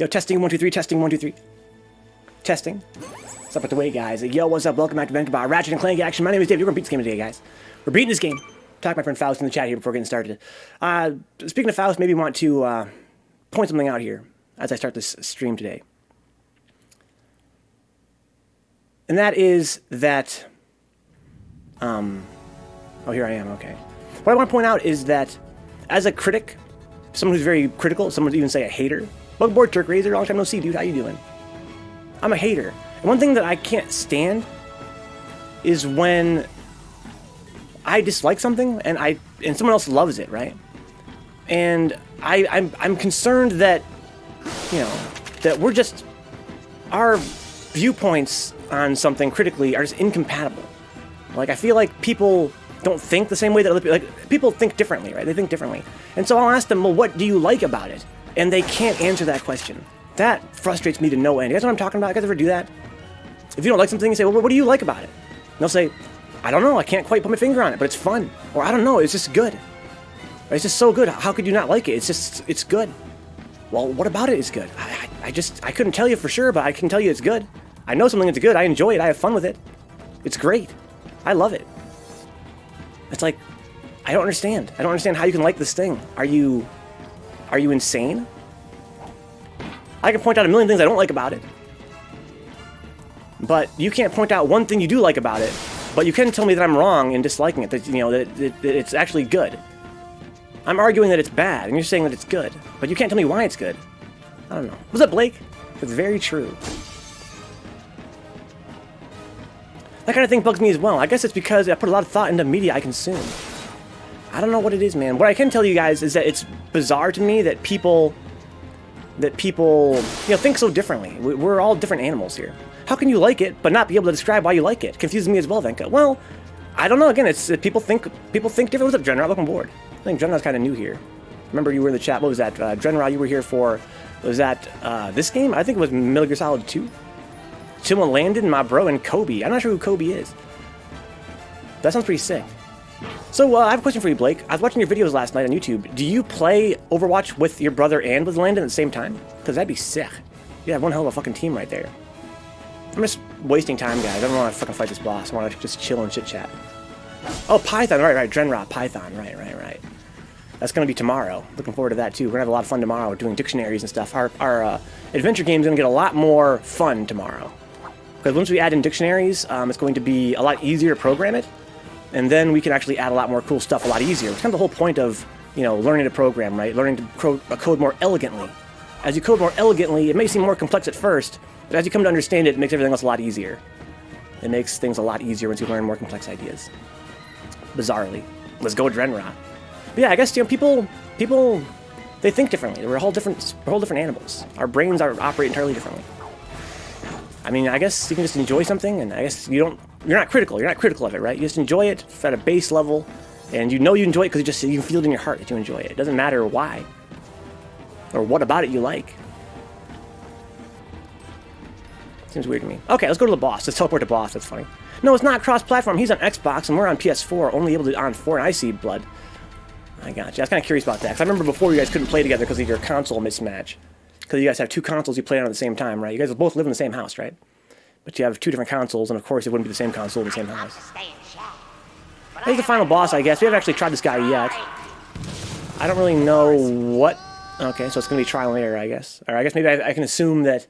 Yo, testing 1 2 3, testing 1 2 3. Testing. What's up with the way, guys? Yo, what's up? Welcome back to Vencabot, Ratchet Clank action. My name is Dave. We're gonna beat this game today, guys. We're beating this game. Talk to my friend Faust in the chat here before getting started. Speaking of Faust, maybe want to point something out here as I start this stream today. And that is that... Oh, here I am, okay. What I want to point out is that as a critic, someone who's very critical, someone would even say a hater. Welcome aboard, Turk Razor. Long time no see, dude. How you doing? I'm a hater. And one thing that I can't stand is when I dislike something and someone else loves it, right? And I'm concerned that, you know, that we're just, our viewpoints on something critically are just incompatible. Like, I feel like people don't think the same way that other people, like, people think differently, right? They think differently. And so I'll ask them, well, what do you like about it? And they can't answer that question. That frustrates me to no end. You guys know what I'm talking about? You guys ever do that? If you don't like something, you say, well, what do you like about it? And they'll say, I don't know, I can't quite put my finger on it, but it's fun. Or I don't know, it's just good. Or it's just so good, how could you not like it? It's good. Well, what about it is good? I couldn't tell you for sure, but I can tell you it's good. I know something that's good, I enjoy it, I have fun with it. It's great. I love it. It's like, I don't understand. I don't understand how you can like this thing. Are you insane? I can point out a million things I don't like about it. But you can't point out one thing you do like about it, but you can tell me that I'm wrong in disliking it, that, you know, that it's actually good. I'm arguing that it's bad, and you're saying that it's good, but you can't tell me why it's good. I don't know. Was that Blake? That's very true. That kind of thing bugs me as well. I guess it's because I put a lot of thought into media I consume. I don't know what it is, man. What I can tell you guys is that it's bizarre to me that people, you know, think so differently. We're all different animals here. How can you like it but not be able to describe why you like it? Confuses me as well, Venka. Well, I don't know. Again, it's people think different. What's up, Drenra? Welcome aboard. I think Drenra's kind of new here. Remember, you were in the chat. What was that? Drenra, you were here for. Was that this game? I think it was Metal Gear Solid 2. Someone landed, my bro, and Kobe. I'm not sure who Kobe is. That sounds pretty sick. So, I have a question for you, Blake. I was watching your videos last night on YouTube. Do you play Overwatch with your brother and with Landon at the same time? Because that'd be sick. You have one hell of a fucking team right there. I'm just wasting time, guys. I don't want to fucking fight this boss. I want to just chill and chit-chat. Oh, Python. Right. Drenra, Python. Right. That's going to be tomorrow. Looking forward to that, too. We're going to have a lot of fun tomorrow doing dictionaries and stuff. Our adventure game is going to get a lot more fun tomorrow. Because once we add in dictionaries, it's going to be a lot easier to program it, and then we can actually add a lot more cool stuff a lot easier. It's kind of the whole point of, you know, learning to program, right? Learning to code more elegantly. As you code more elegantly, it may seem more complex at first, but as you come to understand it, it makes everything else a lot easier. It makes things a lot easier once you learn more complex ideas. Bizarrely. Let's go Drenra. But yeah, I guess, you know, people, they think differently. We're all different animals. Our brains operate entirely differently. I mean, I guess you can just enjoy something, and I guess you're not critical. You're not critical of it, right? You just enjoy it at a base level, and you know you enjoy it because you can feel it in your heart that you enjoy it. It doesn't matter why or what about it you like. Seems weird to me. Okay, let's go to the boss. Let's teleport to boss. That's funny. No, it's not cross-platform. He's on Xbox, and we're on PS4. Only able to on 4, and I see blood. I got you. I was kind of curious about that, because I remember before you guys couldn't play together because of your console mismatch. Because you guys have two consoles you play on at the same time, right? You guys will both live in the same house, right? But you have two different consoles, and of course it wouldn't be the same console in the same house. Here's the final boss, I guess. We haven't actually tried this guy yet. I don't really know what... Okay, so it's going to be trial and error, I guess. Or I guess maybe I can assume that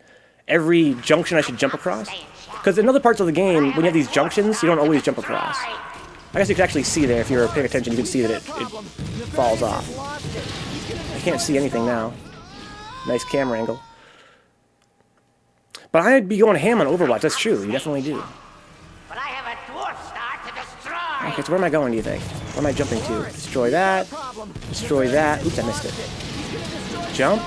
every junction I should jump across. Because in other parts of the game, when you have these junctions, you don't always jump across. I guess you could actually see there, if you're paying attention, you can see that it falls off. I can't see anything now. Nice camera angle. But I'd be going ham on Overwatch, that's true, you definitely do. But I have a dwarf star to destroy. Okay, so where am I going, do you think? Where am I jumping to? Destroy that. Destroy that. Oops, I missed it. Jump?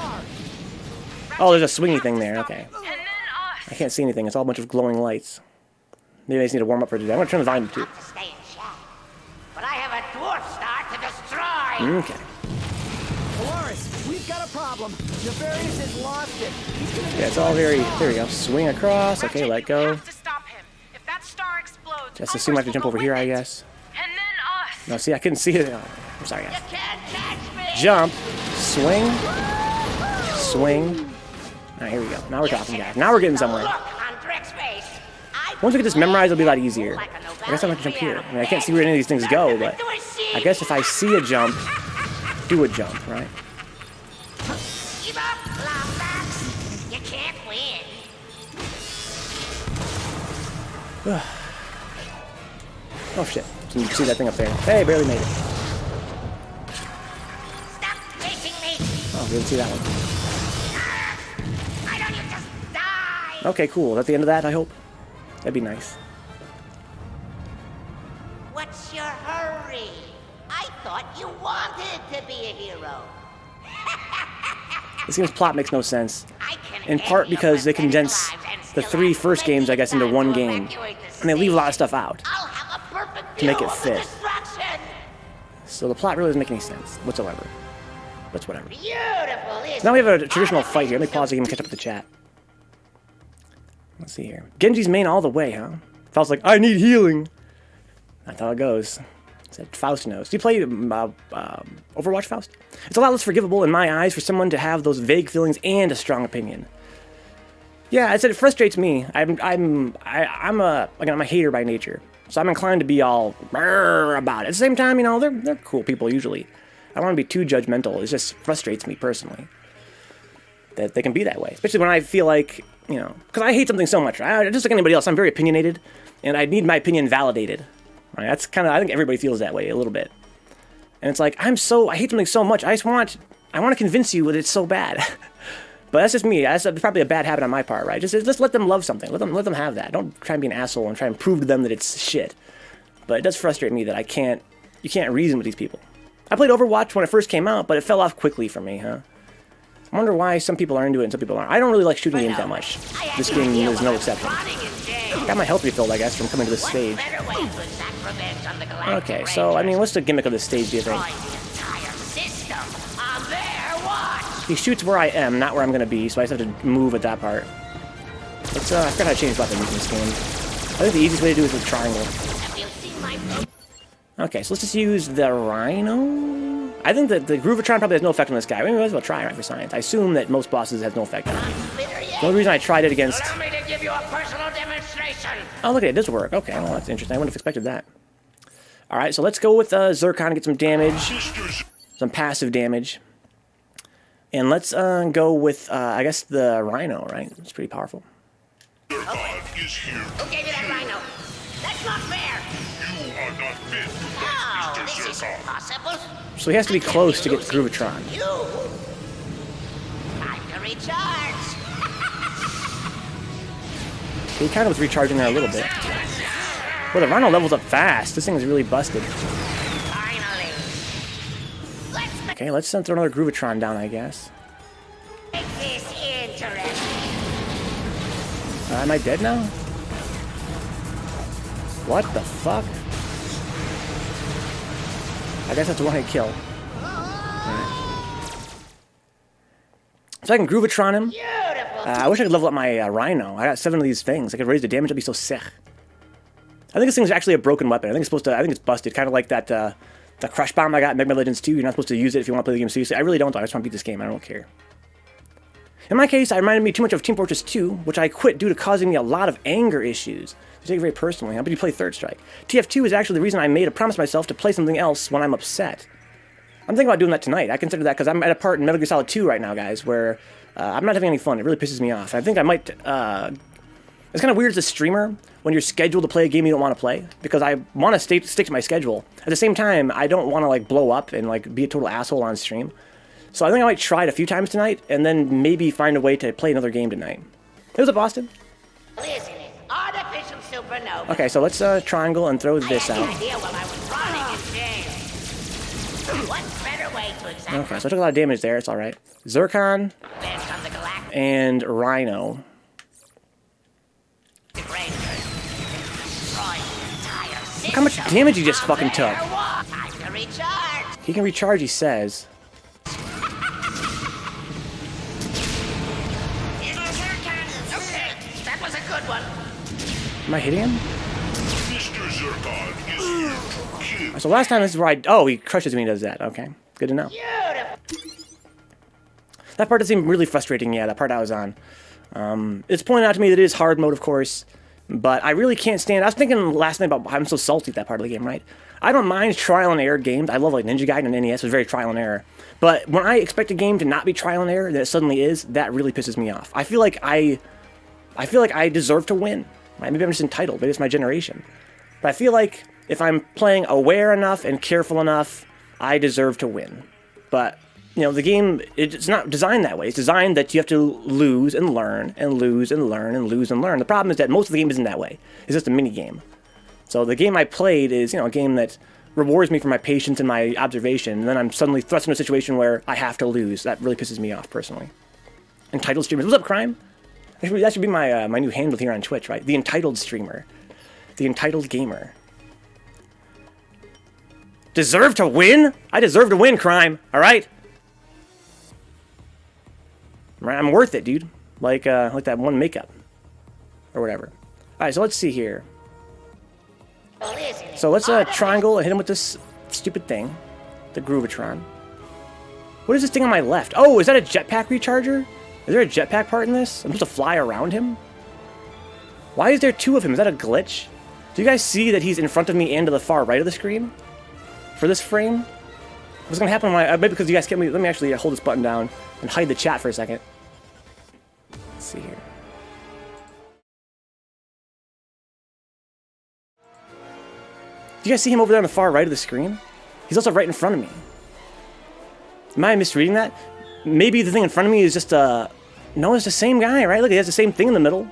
Oh, there's a swingy thing there, okay. I can't see anything, it's all a bunch of glowing lights. Maybe I just need to warm up for today. I'm going to turn the volume to 2. But I have a dwarf star to destroy. Okay. We've got a problem. Nefarious has lost it. Yeah, it's all very... There we go. Swing across. Okay, let go. Just assume I have to jump over here, I guess. No, see, I couldn't see it. I'm sorry, guys. Jump. Swing. Swing. Alright, here we go. Now we're talking, guys. Now we're getting somewhere. Look on Drick's face. Once we get this memorized, it'll be a lot easier. I guess I'm going to jump here. I mean, I can't see where any of these things go, but I guess if I see a jump, do a jump, right? Give up, Lombax. You can't win. Oh, shit. So you can see that thing up there. Hey, barely made it. Stop chasing me. Oh, didn't see that one. Why don't you just die? Okay, cool. Is that the end of that, I hope? That'd be nice. What's your hurry? I thought you wanted to be a hero. This game's plot makes no sense. I can In part because they condense the 3 first games, I guess, into one game. And they leave a lot of stuff out I'll have a perfect to make view it of the fit. destruction. So the plot really doesn't make any sense whatsoever. But whatever. Beautiful, isn't So now we have a it? traditional fight here. Let me pause the game and catch up with the chat. Let's see here. Genji's main all the way, huh? Faust's like, I need healing. That's how it goes. Said Faust knows. Do you play Overwatch, Faust? It's a lot less forgivable in my eyes for someone to have those vague feelings and a strong opinion. Yeah, I said it frustrates me. I'm a hater by nature, so I'm inclined to be all about it. At the same time, you know, they're cool people usually. I don't want to be too judgmental. It just frustrates me personally that they can be that way, especially when I feel like, you know, because I hate something so much. Just like anybody else, I'm very opinionated, and I need my opinion validated. Right? That's kind of, I think everybody feels that way a little bit. And it's like, I hate something so much, I want to convince you that it's so bad. But that's just me. That's probably a bad habit on my part, right? Just let them love something. Let them have that. Don't try and be an asshole and try and prove to them that it's shit. But it does frustrate me that you can't reason with these people. I played Overwatch when it first came out, but it fell off quickly for me, huh? I wonder why some people are into it and some people aren't. I don't really like shooting games that much. This game is no exception. Got my health refilled, I guess, from coming to this stage. Okay, so, I mean, what's the gimmick of this stage, do you think? He shoots where I am, not where I'm going to be, so I just have to move at that part. Let's, I forgot how to change weapons in this game. I think the easiest way to do it is with triangle. Okay, so let's just use the Rhino. I think that the Groovatron probably has no effect on this guy. We might as well try, right, for science. I assume that most bosses has no effect on him. The only reason I tried it against... Allow me to give you a personal demonstration. Oh, look at it, it does work. Okay, well, that's interesting. I wouldn't have expected that. Alright, so let's go with Zircon and get some damage. Some passive damage. And let's go with, I guess, the Rhino, right? It's pretty powerful. Who gave you that Rhino? That's not fair. You are not fit to No, fight this Mr. isn't Zircon. possible. So he has to be close to get the Groovatron. You. Time to recharge. He kind of was recharging there a little bit. Well, the Rhino levels up fast. This thing is really busted. Finally. Let's Okay, let's throw another Groovatron down, I guess. make this interesting. Am I dead now? What the fuck? I guess that's a one-hit kill. Alright. So I can Groovatron him. Beautiful. I wish I could level up my Rhino. I got 7 of these things. I could raise the damage. That'd be so sick. I think this thing's actually a broken weapon. I think it's busted. Kind of like that, the Crush Bomb I got in Mega Man Legends 2. You're not supposed to use it if you want to play the game seriously. I really don't, though. I just want to beat this game. I don't care. In my case, it reminded me too much of Team Fortress 2, which I quit due to causing me a lot of anger issues. I take it very personally. How about you play Third Strike? TF2 is actually the reason I made a promise myself to play something else when I'm upset. I'm thinking about doing that tonight. I consider that because I'm at a part in Metal Gear Solid 2 right now, guys, where I'm not having any fun. It really pisses me off. I think I might... it's kind of weird as a streamer when you're scheduled to play a game you don't want to play, because I want to stick to my schedule. At the same time, I don't want to like blow up and like be a total asshole on stream. So I think I might try it a few times tonight, and then maybe find a way to play another game tonight. It was at Boston. Isn't it? Artificial supernova. Okay, so let's triangle and throw this I had out. an idea while I was running in jail. What better way to exact Okay, so I took a lot of damage there. It's all right. Zircon revenge on the galactic and Rhino. rangers? Destroy the entire system. How much damage he just fucking took? Time to recharge. He can recharge, he says. Okay, that was a good one. Am I hitting him? Mr. Zircon is here to kill. So last time this is where I... Oh, he crushes me and does that. Okay, good to know. Beautiful. That part does seem really frustrating, yeah, that part I was on. It's pointed out to me that it is hard mode, of course, but I really can't stand... I was thinking last night about how I'm so salty at that part of the game, right? I don't mind trial and error games. I love, like, Ninja Gaiden and NES was very trial and error. But when I expect a game to not be trial and error, that it suddenly is, that really pisses me off. I feel like I deserve to win. Right? Maybe I'm just entitled. Maybe it's my generation. But I feel like if I'm playing aware enough and careful enough, I deserve to win. But, you know, the game, it's not designed that way. It's designed that you have to lose and learn and lose and learn and lose and learn. The problem is that most of the game isn't that way. It's just a mini game. So the game I played is, you know, a game that rewards me for my patience and my observation, and then I'm suddenly thrust into a situation where I have to lose. That really pisses me off, personally. Entitled streamers. What's up, Crime? That should be my my new handle here on Twitch, right? The Entitled Streamer. The Entitled Gamer. Deserve to win? I deserve to win, Crime. All right? I'm worth it, dude. Like that one makeup. Or whatever. Alright, so let's see here. So let's triangle and hit him with this stupid thing. The Groovatron. What is this thing on my left? Oh, is that a jetpack recharger? Is there a jetpack part in this? I'm supposed to fly around him? Why is there two of him? Is that a glitch? Do you guys see that he's in front of me and to the far right of the screen? For this frame? What's gonna happen when maybe because you guys can't... Let me actually hold this button down and hide the chat for a second. Let's see here. Do you guys see him over there on the far right of the screen? He's also right in front of me. Am I misreading that? Maybe the thing in front of me is just no, it's the same guy, right? Look, he has the same thing in the middle.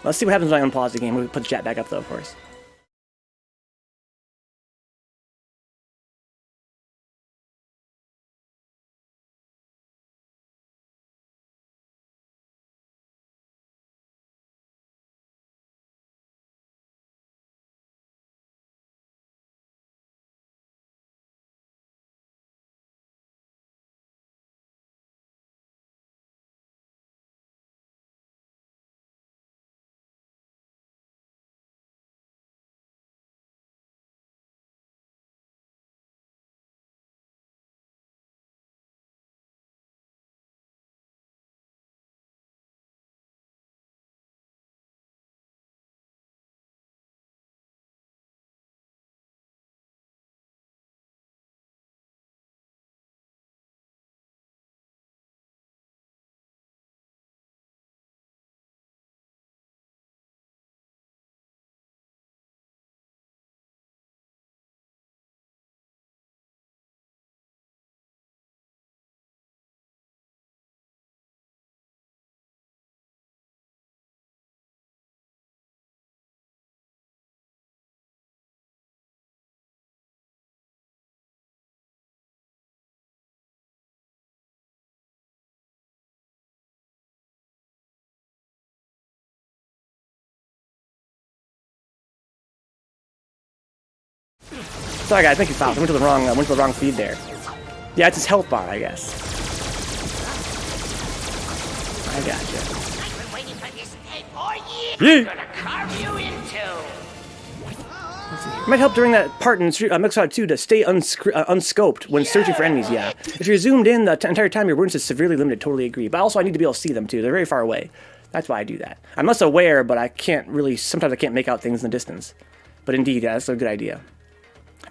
Let's see what happens when I unpause the game. We'll put the chat back up, though, of course. Sorry guys, thank you, Foul. I went to the wrong feed there. Yeah, it's his health bar, I guess. I gotcha. I've been waiting for this day for years. I'm gonna carve you into. It might help during that part in Mixcloud 2 to stay unscoped when searching for enemies, yeah. If you're zoomed in the entire time, your wounds is severely limited, totally agree. But also I need to be able to see them too, they're very far away. That's why I do that. I'm less aware, but I can't really, sometimes I can't make out things in the distance. But indeed, yeah, that's a good idea.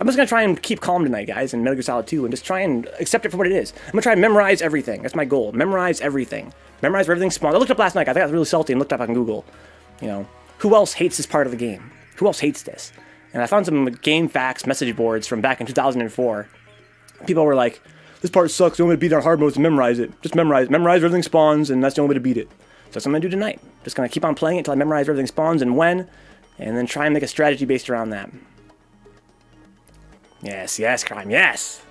I'm just going to try and keep calm tonight, guys, in Metal Gear Solid 2, and just try and accept it for what it is. I'm going to try and memorize everything. That's my goal. Memorize everything. Memorize where everything spawns. I looked up last night. I think I was really salty and looked up on Google. You know, who else hates this part of the game? Who else hates this? And I found some game facts message boards from back in 2004. People were like, this part sucks. The only way to beat it on hard mode is to memorize it. Just memorize. Memorize where everything spawns, and that's the only way to beat it. So that's what I'm going to do tonight. Just going to keep on playing it until I memorize where everything spawns and when, and then try and make a strategy based around that. Yes, yes, Crime, yes!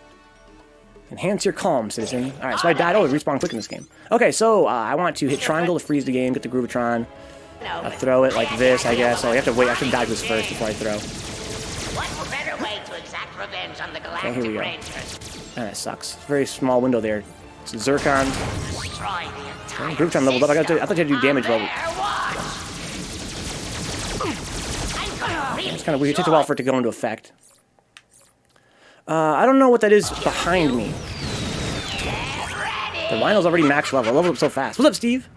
Enhance your calm, citizen. Alright, so I died. Oh, respawn quick in this game. Okay, so I want to hit triangle to freeze the game, get the Groovatron. Throw it like this, I guess. Oh, you have to wait. I should dodge this first before I throw. What better way to exact revenge on the Galactic here we go. Rangers? That sucks. Very small window there. It's Zircon. Destroy the entire Groovatron leveled up. I thought you had to do damage level. It's kind of weird. It takes a while for it to go into effect. I don't know what that is behind me. The Rhino's already max level. Leveled up so fast. What's up, Steve?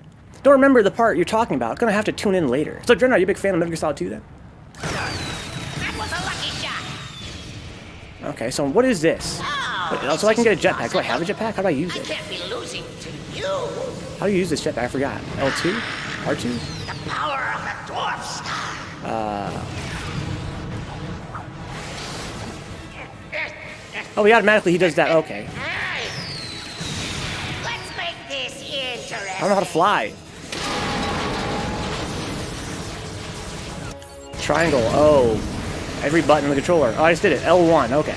Don't remember the part you're talking about. Gonna have to tune in later. So, Drenner, are you a big fan of Metal Gear Solid 2 then? That was a lucky shot. Okay, so what is this? Oh, So I can get a jetpack. Do I have a jetpack? How do I use I it? can't be losing to you. How do you use this jetpack? I forgot. L2? R2? The power of the dwarf star. Oh, he automatically he does that. Okay. Hey, let's make this interesting. I don't know how to fly. Triangle. Oh. Every button on the controller. Oh, I just did it. L1. Okay.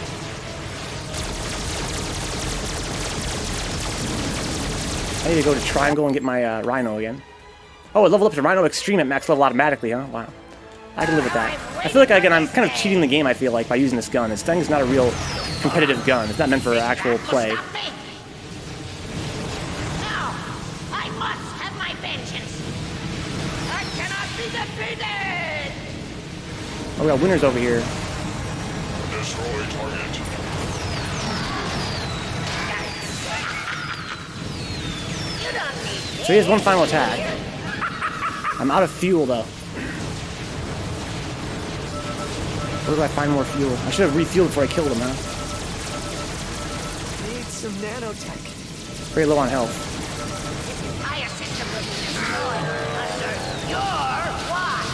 I need to go to triangle and get my Rhino again. Oh, it leveled up to Rhino Extreme at max level automatically, huh? Wow. I can live with that. I feel like, again, I'm kind of cheating the game, I feel like, by using this gun. This thing's not a real competitive gun. It's not meant for actual play. No, I must have my vengeance. I cannot be defeated. Oh, we got winners over here. Destroy target. You don't need So he has one final attack. I'm out of fuel, though. Where do I find more fuel? I should have refueled before I killed him, huh? Need some nanotech. Very low on health. this entire system will be destroyed under your watch.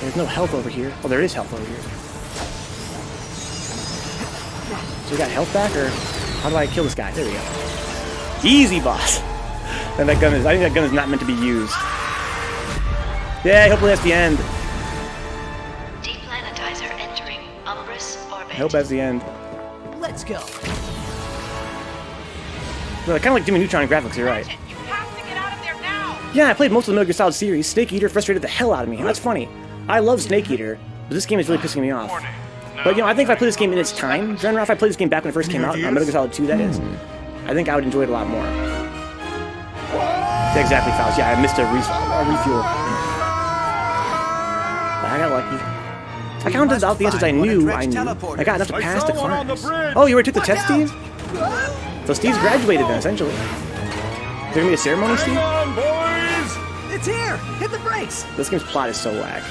There's no health over here. Oh, there is health over here. So we got health back, or how do I kill this guy? There we go. Easy, boss. And that gun is, I think that gun is not meant to be used. Yeah, hopefully that's the end. Deplanetizer entering Umbrus orbit. I hope that's the end. Let's go. Well, kind of like Jimmy Neutron graphics, you're right. You have to get out of there now! Yeah, I played most of the Metal Gear Solid series. Snake Eater frustrated the hell out of me. That's funny. I love Snake Eater, but this game is really pissing me off. But, you know, I think if I play this game in its time, generally, if I played this game back when it first came out, Metal Gear Solid 2, that is, I think I would enjoy it a lot more. Yeah, exactly, Faust. Yeah, I missed a refuel. I got lucky. I counted out the answers I knew. I got enough to pass the class. Oh, you already took the test, Steve? So Steve's graduated then, essentially. Is there gonna be a ceremony, Steve? Come on, boys! It's here. Hit the brakes. This game's plot is so whack.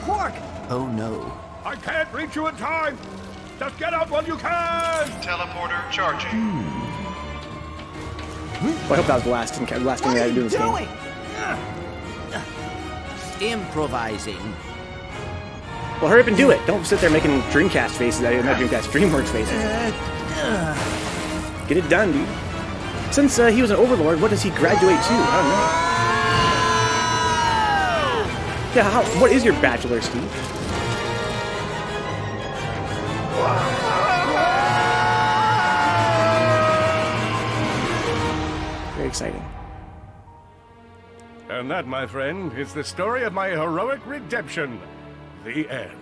Quark. Oh no. I can't reach you in time! Just get out while you can! Teleporter charging. Well, I hope that was the last thing I had to do in this game. Improvising. Well, hurry up and do it. Don't sit there making Dreamcast faces. Not Dreamcast, DreamWorks faces. Get it done, dude. Since he was an overlord, what does he graduate to? I don't know. Yeah, what is your bachelor, Steve? Very exciting. And that, my friend, is the story of my heroic redemption. The end.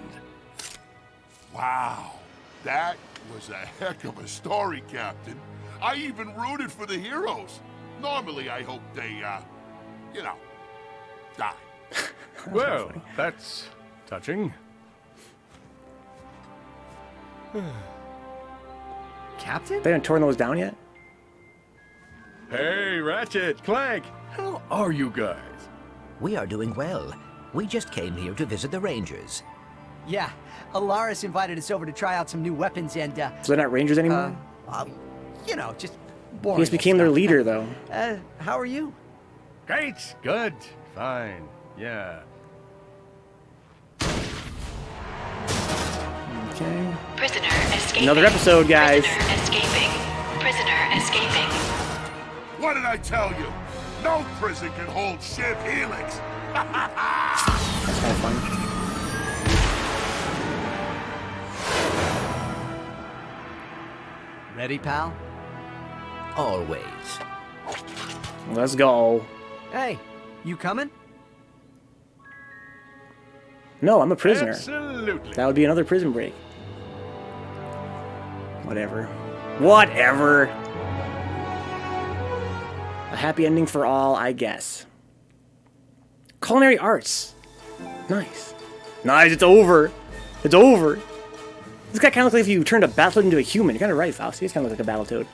Wow, that was a heck of a story, Captain. I even rooted for the heroes. Normally, I hope they, you know, die. Well, that's touching. Captain? They haven't torn those down yet? Hey, Ratchet Clank, how are you guys? We are doing well. We just came here to visit the Rangers. Yeah. Alaris invited us over to try out some new weapons and, So they're not Rangers anymore? you know, just boring. He just became their stuff. leader, though. How are you? Great, good, fine, yeah. Okay. Prisoner escaping. Another episode, guys. Prisoner escaping. Prisoner escaping. What did I tell you? No prison can hold Shiv Helix. That's kind of fun. Ready, pal? Always. Let's go. Hey, you coming? No, I'm a prisoner. Absolutely. That would be another prison break. Whatever. Whatever. A happy ending for all, I guess. Culinary arts. Nice. Nice, it's over. It's over. This guy kind of looks like if you turned a Battletoad into a human. You're kind of right, Faust. He's kind of looks like a Battletoad.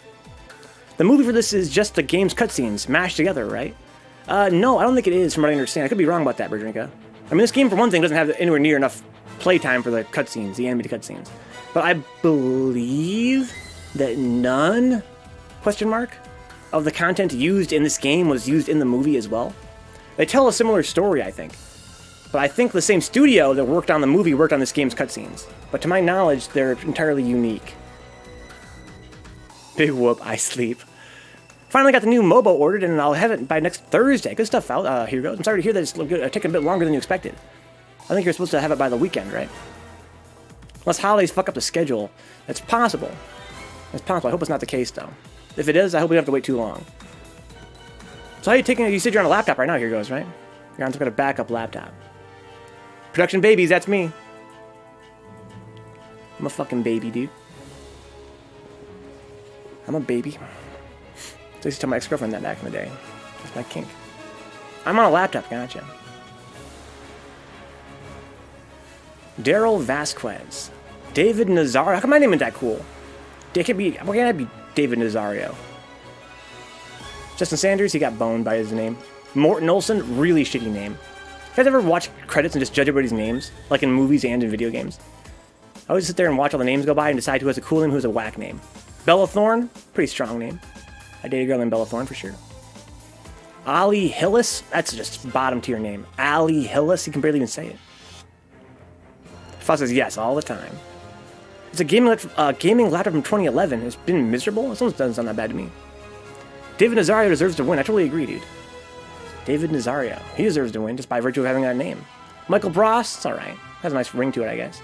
The movie for this is just the game's cutscenes mashed together, right? No, I don't think it is, from what I understand. I could be wrong about that, Bridrinka. I mean, this game, for one thing, doesn't have anywhere near enough playtime for the cutscenes, the animated cutscenes. But I believe that none, question mark, of the content used in this game was used in the movie as well. They tell a similar story, I think. But I think the same studio that worked on the movie worked on this game's cutscenes. But to my knowledge, they're entirely unique. Big whoop, I sleep. Finally got the new MOBA ordered, and I'll have it by next Thursday. Good stuff, out. Here goes. I'm sorry to hear that it's taking a bit longer than you expected. I think you're supposed to have it by the weekend, right? Unless holidays fuck up the schedule. It's possible. It's possible. I hope it's not the case, though. If it is, I hope we don't have to wait too long. So how are you taking it? You said you're on a laptop right now. Here goes, right? You're on some kind of backup laptop. Production babies, that's me. I'm a fucking baby, dude. I'm a baby. I used to tell my ex-girlfriend that back in the day. That's my kink. I'm on a laptop, gotcha. Daryl Vasquez. David Nazario. How come my name isn't that cool? Why can't I be David Nazario? Justin Sanders, he got boned by his name. Morton Olson, really shitty name. You guys ever watch credits and just judge everybody's names? Like in movies and in video games? I always sit there and watch all the names go by and decide who has a cool name, who has a whack name. Bella Thorne, pretty strong name. I dated a girl named Bella Thorne for sure. Ali Hillis, that's just bottom tier name. Ali Hillis, you can barely even say it. Foss says yes all the time. It's a gaming laptop from 2011. It's been miserable. This one doesn't sound that bad to me. David Nazario deserves to win. I totally agree, dude. David Nazario. He deserves to win just by virtue of having that name. Michael Bross, it's alright. Has a nice ring to it, I guess.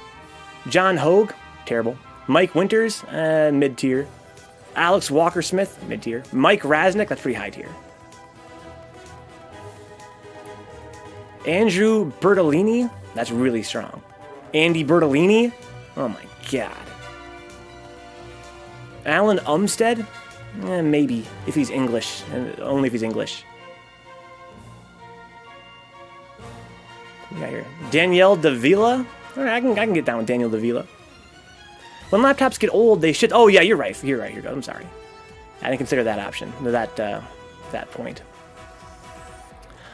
John Hogue, terrible. Mike Winters, mid-tier. Alex Walker-Smith, mid-tier. Mike Raznick, that's pretty high tier. Andrew Bertolini, that's really strong. Andy Bertolini, oh my god. Alan Umstead, maybe, if he's English, and only if he's English. What do we got here? Danielle Davila, alright, I can get down with Danielle Davila. When laptops get old, they should... Oh, yeah, you're right. You're right. Here goes. I'm sorry. I didn't consider that option. That point.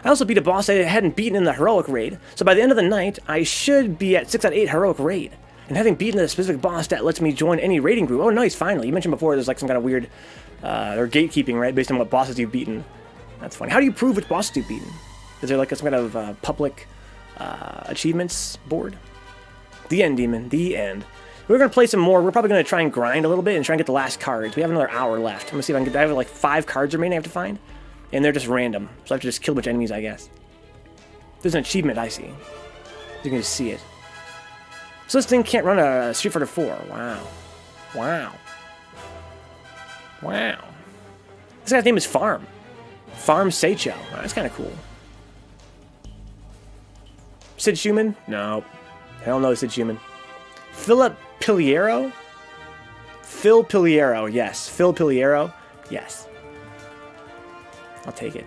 I also beat a boss I hadn't beaten in the heroic raid. So by the end of the night, I should be at 6 out of 8 heroic raid. And having beaten a specific boss that lets me join any raiding group. Oh, nice. Finally. You mentioned before there's like some kind of weird... or gatekeeping, right? Based on what bosses you've beaten. That's funny. How do you prove which bosses you've beaten? Is there like some kind of public achievements board? The end, demon. The end. We're going to play some more. We're probably going to try and grind a little bit and try and get the last cards. We have another hour left. I'm going to see if I can get... I have like 5 cards remaining I have to find. And they're just random. So I have to just kill a bunch of enemies, I guess. There's an achievement I see. You can just see it. So this thing can't run a Street Fighter 4. Wow. Wow. Wow. This guy's name is Farm. Farm Seicho. Oh, that's kind of cool. Sid Schumann? No. Hell no, Sid Schumann. Philip Piliero? Phil Piliero, yes. Phil Piliero, yes. I'll take it.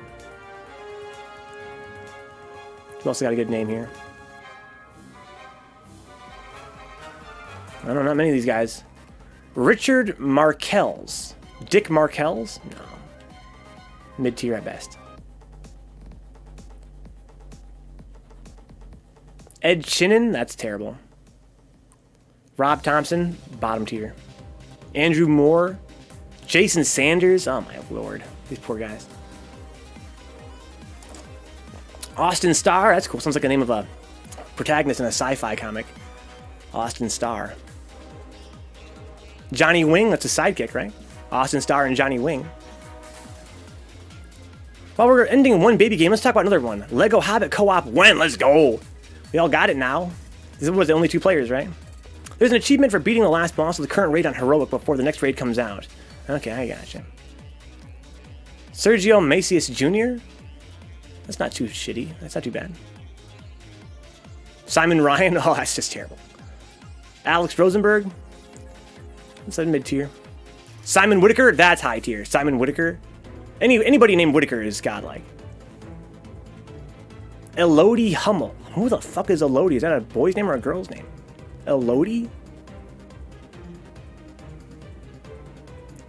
Who else got a good name here? I don't know, not many of these guys. Richard Markells. Dick Markells? No. Mid-tier at best. Ed Chinen? That's terrible. Rob Thompson, bottom tier. Andrew Moore. Jason Sanders. Oh my lord. These poor guys. Austin Starr. That's cool. Sounds like the name of a protagonist in a sci-fi comic. Austin Starr. Johnny Wing. That's a sidekick, right? Austin Starr and Johnny Wing. While we're ending one baby game, let's talk about another one. Lego Hobbit Co-op when? Let's go. We all got it now. This was the only 2 players, right? There's an achievement for beating the last boss of the current raid on Heroic before the next raid comes out. Okay, I gotcha. Sergio Macias Jr.? That's not too shitty. That's not too bad. Simon Ryan? Oh, that's just terrible. Alex Rosenberg? That's mid-tier. Simon Whitaker? That's high tier. Simon Whitaker? Anybody named Whitaker is godlike. Elodie Hummel. Who the fuck is Elodie? Is that a boy's name or a girl's name? Elodie?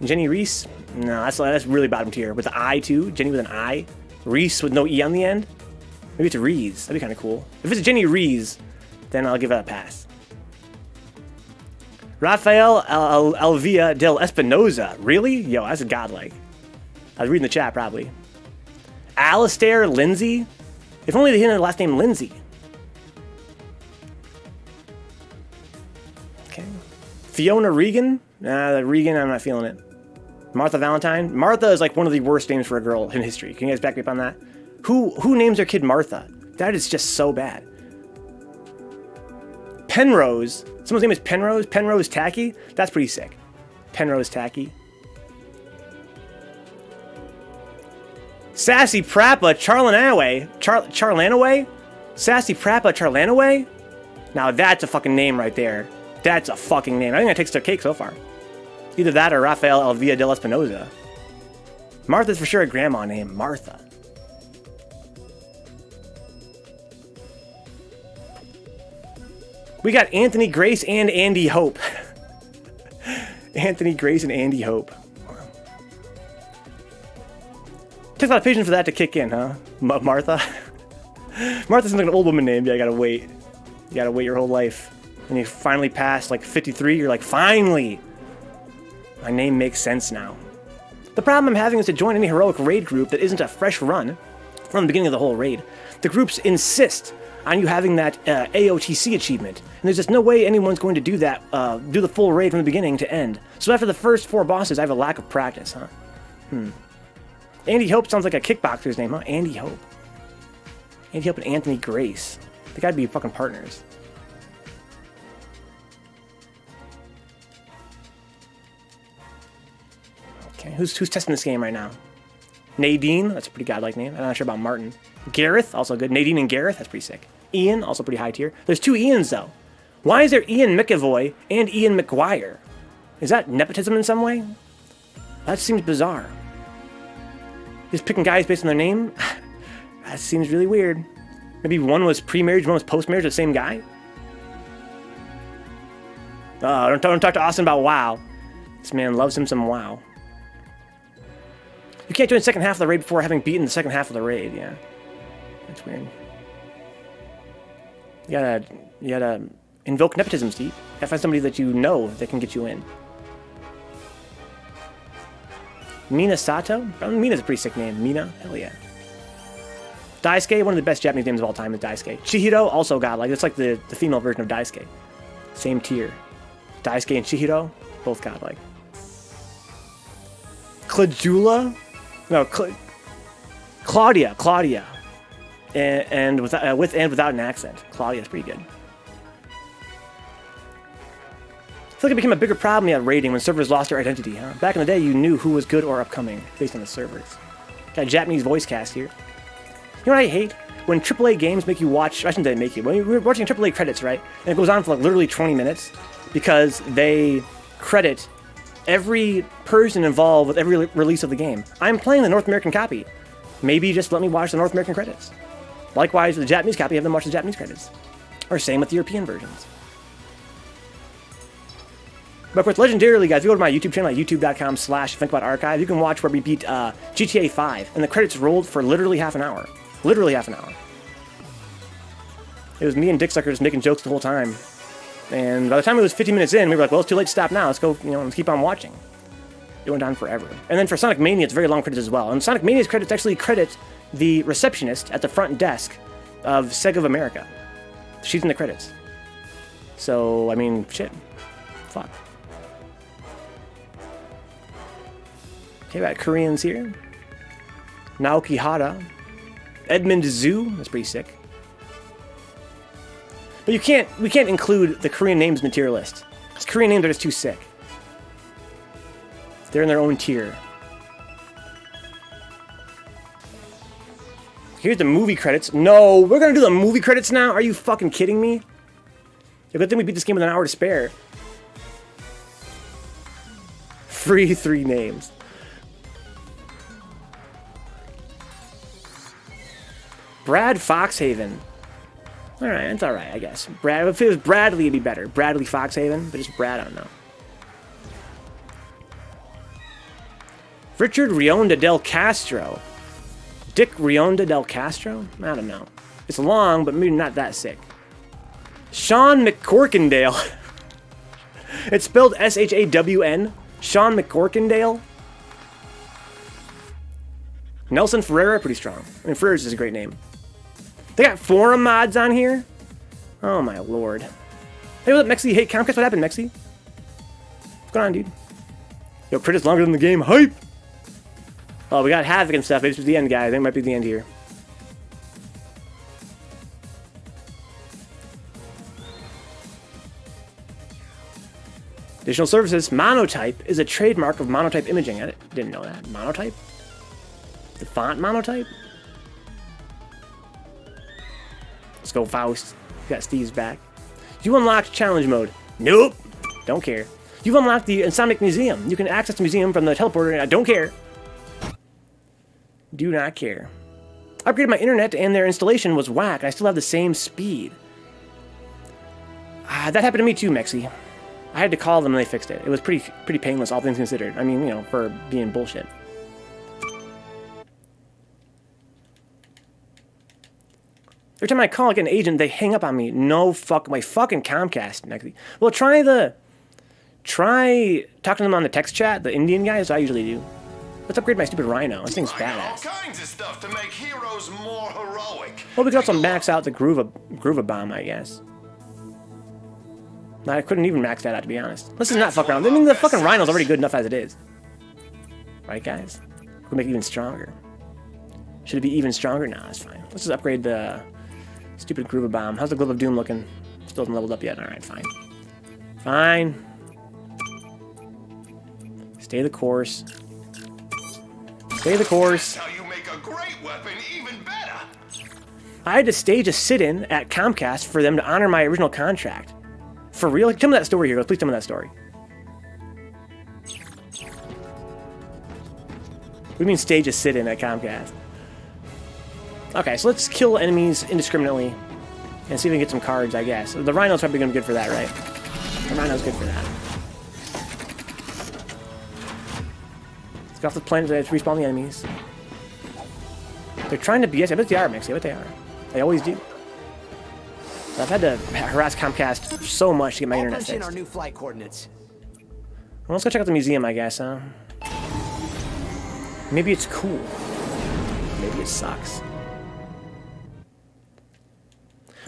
Jenny Reese? No, that's really bottom tier. With the I too? Jenny with an I? Reese with no E on the end? Maybe it's Reese. That'd be kind of cool. If it's Jenny Reese, then I'll give it a pass. Rafael Alvia del Espinoza. Really? Yo, that's a godlike. I was reading the chat, probably. Alistair Lindsay? If only they had the last name Lindsay. Okay. Fiona Regan? Nah, Regan, I'm not feeling it. Martha Valentine? Martha is like one of the worst names for a girl in history. Can you guys back me up on that? Who names their kid Martha? That is just so bad. Penrose. Someone's name is Penrose? Penrose Tacky? That's pretty sick. Penrose Tacky. Sassy Prappa Charlanaway? Charlanaway? Sassy Prappa Charlanaway? Now that's a fucking name right there. That's a fucking name. I think that takes their cake so far. Either that or Rafael Elvia del Espinoza. Martha's for sure a grandma name. Martha. We got Anthony Grace and Andy Hope. Anthony Grace and Andy Hope. Takes a lot of patience for that to kick in, huh? Martha? Martha seems like an old woman name. Yeah, you gotta wait. You gotta wait your whole life. And you finally pass like 53, you're like, finally! My name makes sense now. The problem I'm having is to join any heroic raid group that isn't a fresh run from the beginning of the whole raid. The groups insist on you having that AOTC achievement, and there's just no way anyone's going to do that, do the full raid from the beginning to end. So after the first 4 bosses, I have a lack of practice, huh? Andy Hope sounds like a kickboxer's name, huh? Andy Hope. Andy Hope and Anthony Grace. They gotta be fucking partners. Okay, who's testing this game right now? Nadine, that's a pretty godlike name. I'm not sure about Martin. Gareth, also good. Nadine and Gareth, that's pretty sick. Ian, also pretty high tier. There's 2 Ians, though. Why is there Ian McAvoy and Ian McGuire? Is that nepotism in some way? That seems bizarre. Just picking guys based on their name? That seems really weird. Maybe one was pre-marriage, one was post-marriage, the same guy? Oh, don't talk to Austin about WoW. This man loves him some WoW. You can't join the second half of the raid before having beaten the second half of the raid, yeah. That's weird. You gotta invoke nepotism, Steve. You gotta find somebody that you know that can get you in. Mina Sato? Mina's a pretty sick name. Mina? Hell yeah. Daisuke, one of the best Japanese names of all time is Daisuke. Chihiro, also godlike. It's like the female version of Daisuke. Same tier. Daisuke and Chihiro, both godlike. Claudula? No, Claudia. And with and without an accent. Claudia's pretty good. I feel like it became a bigger problem at raiding when servers lost their identity, huh? Back in the day, you knew who was good or upcoming based on the servers. Got a Japanese voice cast here. You know what I hate? When AAA games make you watch, I shouldn't say make you, when you're watching AAA credits, right? And it goes on for like literally 20 minutes because they credit every person involved with every release of the game. I'm playing the North American copy. Maybe just let me watch the North American credits. Likewise, the Japanese copy, have them watch the Japanese credits. Or same with the European versions. But of course, legendarily, guys, if you go to my YouTube channel at youtube.com/VencabotArchive, you can watch where we beat GTA 5, and the credits rolled for literally half an hour. Literally half an hour. It was me and Dick Sucker just making jokes the whole time. And by the time it was 15 minutes in, we were like, well, it's too late to stop now. Let's go, let's keep on watching. It went on forever. And then for Sonic Mania, it's very long credits as well. And Sonic Mania's credits actually credit the receptionist at the front desk of Sega of America. She's in the credits. So, I mean, shit. Fuck. Okay, we got Koreans here. Naoki Hara. Edmund Zhu. That's pretty sick. But we can't include the Korean names in the tier list. Because Korean names are just too sick. They're in their own tier. Here's the movie credits. No, we're gonna do the movie credits now? Are you fucking kidding me? A good thing we beat this game with an hour to spare. Free 3 names. Brad Foxhaven. Alright, it's alright, I guess. Brad, if it was Bradley, it'd be better. Bradley Foxhaven, but just Brad, I don't know. Richard Rionda del Castro. Dick Rionda del Castro? I don't know. It's long, but maybe not that sick. Sean McCorkindale. It's spelled S-H-A-W-N. Sean McCorkindale. Nelson Ferreira, pretty strong. I mean, Ferreira's is a great name. They got forum mods on here? Oh my lord. Hey, what's up, Mexi? Hey, Comcast, what happened, Mexi? What's going on, dude? Yo, crit is longer than the game. Hype! Oh, we got Havoc and stuff. Maybe it's the end, guys. I think it might be the end here. Additional services. Monotype is a trademark of Monotype Imaging. I didn't know that. Monotype? The font Monotype? Let's go, Faust. Got Steve's back. You unlocked challenge mode. Nope. Don't care. You've unlocked the Insomniac Museum. You can access the museum from the teleporter. I don't care. Do not care. Upgraded my internet and their installation was whack. I still have the same speed. That happened to me too, Mexi. I had to call them and they fixed it. It was pretty painless, all things considered. I mean, you know, for being bullshit. Every time I call like an agent, they hang up on me. No fuck, my fucking Comcast, Mexi. Well, try talking to them on the text chat, the Indian guys. I usually do. Let's upgrade my stupid Rhino. This thing's badass. All kinds of stuff to make heroes more heroic. Well, we could also max out the Groova Bomb, I guess. I couldn't even max that out, to be honest. Let's just not fuck around. I mean, the fucking Rhino's already good enough as it is. Right, guys? We'll make it even stronger. Should it be even stronger? Nah, that's fine. Let's just upgrade the stupid Groova Bomb. How's the Glove of Doom looking? Still hasn't leveled up yet. Alright, fine. Fine. Stay the course. Stay the course. That's how you make a great weapon even better. I had to stage a sit-in at Comcast for them to honor my original contract. For real? Tell me that story here. Please tell me that story. What do you mean stage a sit-in at Comcast? Okay, so let's kill enemies indiscriminately and see if we can get some cards, I guess. The Rhino's probably going to be good for that, right? The Rhino's good for that. Let's get off the planet to respawn the enemies. They're trying to BS. I bet they are, Mixie. I bet they are. They always do. So I've had to harass Comcast so much to get my internet fixed. Our new flight coordinates. Well, let's go check out the museum, I guess, huh? Maybe it's cool. Maybe it sucks.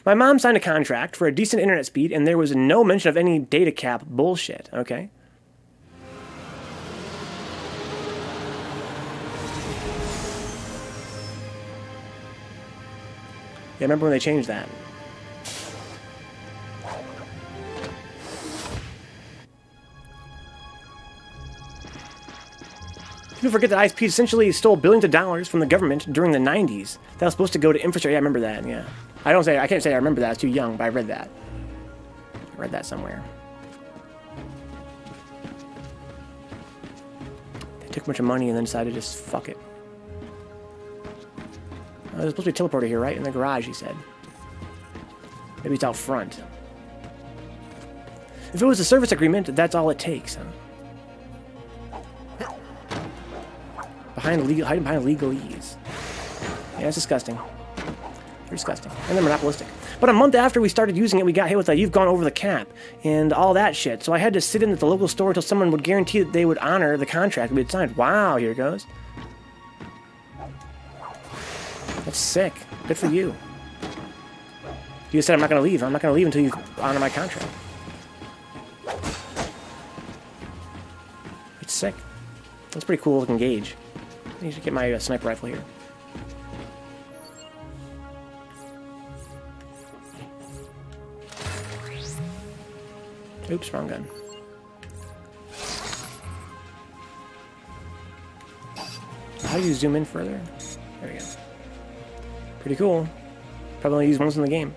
My mom signed a contract for a decent internet speed, and there was no mention of any data cap bullshit, okay? Yeah, I remember when they changed that. People forget that ISP essentially stole billions of dollars from the government during the 90s. That was supposed to go to infrastructure. Yeah, I remember that, yeah. I can't say I remember that. I was too young, but I read that. I read that somewhere. They took a bunch of money and then decided to just fuck it. There's supposed to be a teleporter here, right? In the garage, he said. Maybe it's out front. If it was a service agreement, that's all it takes, huh? Hiding behind legalese. Yeah, it's disgusting. Disgusting. And they're monopolistic. But a month after we started using it, we got hit with a "you've gone over the cap" and all that shit. So I had to sit in at the local store until someone would guarantee that they would honor the contract we had signed. Wow, here it goes. That's sick. Good for you. You just said I'm not going to leave. I'm not going to leave until you honor my contract. It's sick. That's a pretty cool looking gauge. I need to get my sniper rifle here. Oops, wrong gun. How do you zoom in further? There we go. Pretty cool. Probably only use once in the game.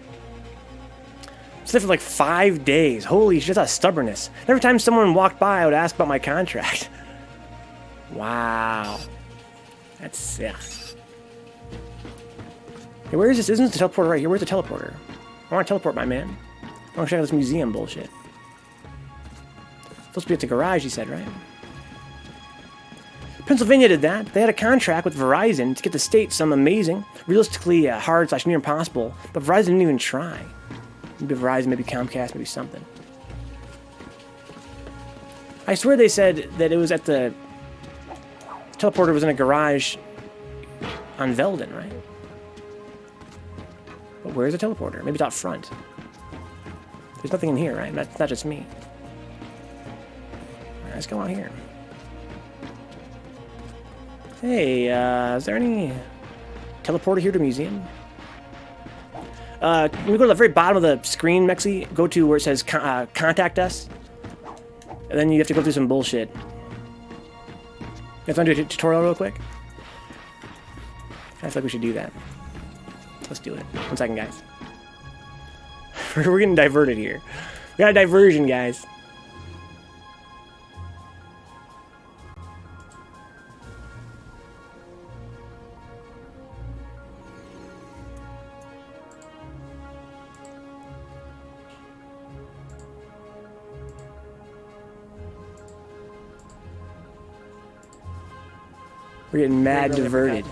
It's there for like 5 days. Holy shit, that's stubbornness. Every time someone walked by, I would ask about my contract. Wow. That's sick. Hey, where is this? Isn't the teleporter right here? Where's the teleporter? I want to teleport, my man. I want to check out this museum bullshit. Supposed to be at the garage, he said, right? Pennsylvania did that. They had a contract with Verizon to get the state some amazing, realistically hard / near impossible, but Verizon didn't even try. Maybe Verizon, maybe Comcast, maybe something. I swear they said that it was at the... teleporter was in a garage on Velden, right? But where's the teleporter? Maybe it's out front. There's nothing in here, right? That's not just me. Alright, let's go out here. Hey, is there any teleporter here to museum? Can we go to the very bottom of the screen, Mexi? Go to where it says contact us. And then you have to go through some bullshit. You have to do a tutorial real quick? I feel like we should do that. Let's do it. 1 second, guys. We're getting diverted here. We got a diversion, guys. We're getting mad diverted.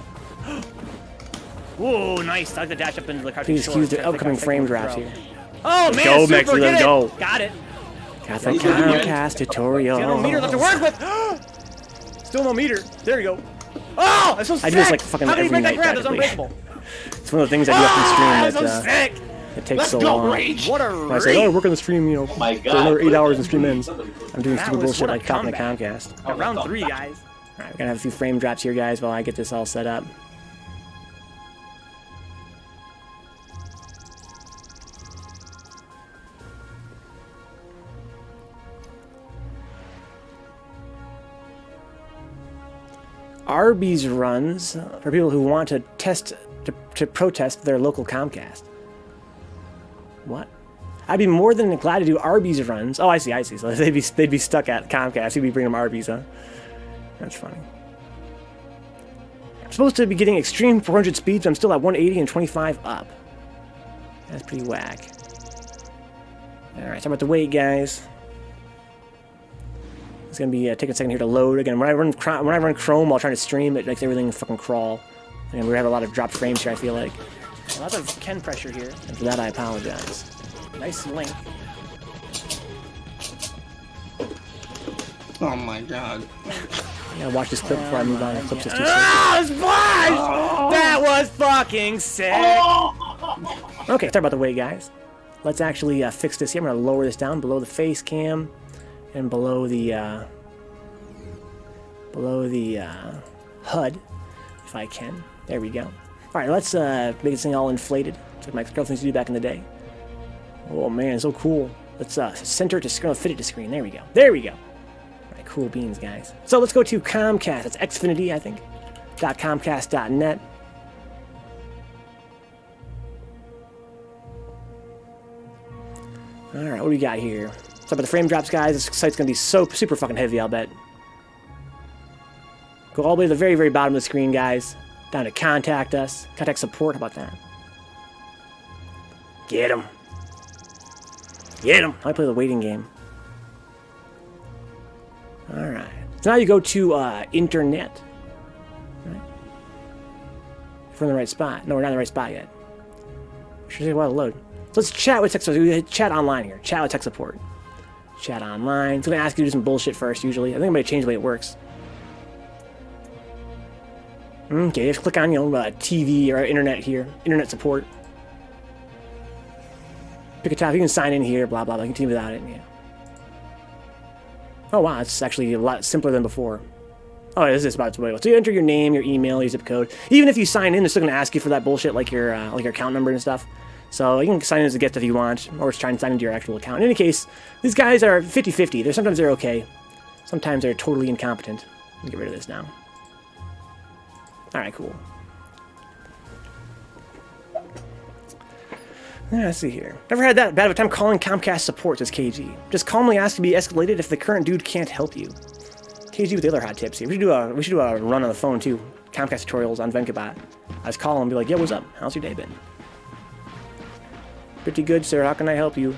Whoa, nice. I like to dash up into the car. Please excuse the upcoming frame drops here. Oh, man, go, super, Mexi, let's go. Got it. Got the Comcast tutorial. Still no meter left to work with. Still no meter. There you go. Oh, that's so sick. I do this like fucking every night. How did you make that grab? It's one of the things I do up in stream that it takes so long. What a when I say, oh, I work on the stream, you know, for another 8 hours and stream ends. I'm doing stupid bullshit like copping the Comcast. Round 3, guys. Alright, we're gonna have a few frame drops here, guys, while I get this all set up. Arby's runs for people who want to protest their local Comcast. What? I'd be more than glad to do Arby's runs. Oh, I see. So they'd be stuck at Comcast. He'd be bringing them Arby's, huh? That's funny. I'm supposed to be getting extreme 400 speeds, but I'm still at 180 and 25 up. That's pretty whack. Alright, so I'm about to wait, guys. It's gonna be taking a second here to load. Again, when I run Chrome while trying to stream, it makes everything fucking crawl. And we have a lot of dropped frames here, I feel like. A lot of Ken pressure here, and for that I apologize. Nice link. Oh my god. I gotta watch this clip before I move on. The clip's just too sick. Oh, splash! Oh. That was fucking sick! Oh. Okay, sorry about the wait, guys. Let's actually fix this here. I'm gonna lower this down below the face cam and below the HUD, if I can. There we go. Alright, let's make this thing all inflated. It's like my girlfriend used to do back in the day. Oh man, so cool. Let's center to screen, fit it to screen. There we go. There we go. Alright, cool beans, guys. So let's go to Comcast. That's Xfinity, I think. .comcast.net. Alright, what do we got here? So about the frame drops, guys. This site's gonna be so super fucking heavy, I'll bet. Go all the way to the very, very bottom of the screen, guys. Down to contact us. Contact support, how about that? Get him. Get him. I play the waiting game. Alright. So now you go to internet. Right? If we're in the right spot. No, we're not in the right spot yet. Should take a while to load. So let's chat with tech support. We hit chat online here. Chat with tech support. Chat online. It's going to ask you to do some bullshit first, usually. I think I'm going to change the way it works. Okay, just click on, TV or internet here. Internet support. Pick a tab. You can sign in here, blah, blah, blah. Continue without it, yeah. Oh, wow. It's actually a lot simpler than before. Oh, this is about to. So you enter your name, your email, your zip code. Even if you sign in, they're still going to ask you for that bullshit, like your account number and stuff. So you can sign in as a guest if you want, or just try and sign into your actual account. In any case, these guys are 50-50. Sometimes they're okay. Sometimes they're totally incompetent. Let me get rid of this now. Alright, cool. Yeah, let's see here. Never had that bad of a time calling Comcast support, says KG. Just calmly ask to be escalated if the current dude can't help you. KG with the other hot tips here. We should do a run on the phone too. Comcast tutorials on Vencabot. I just call him and be like, yo, what's up? How's your day been? Pretty good, sir. How can I help you?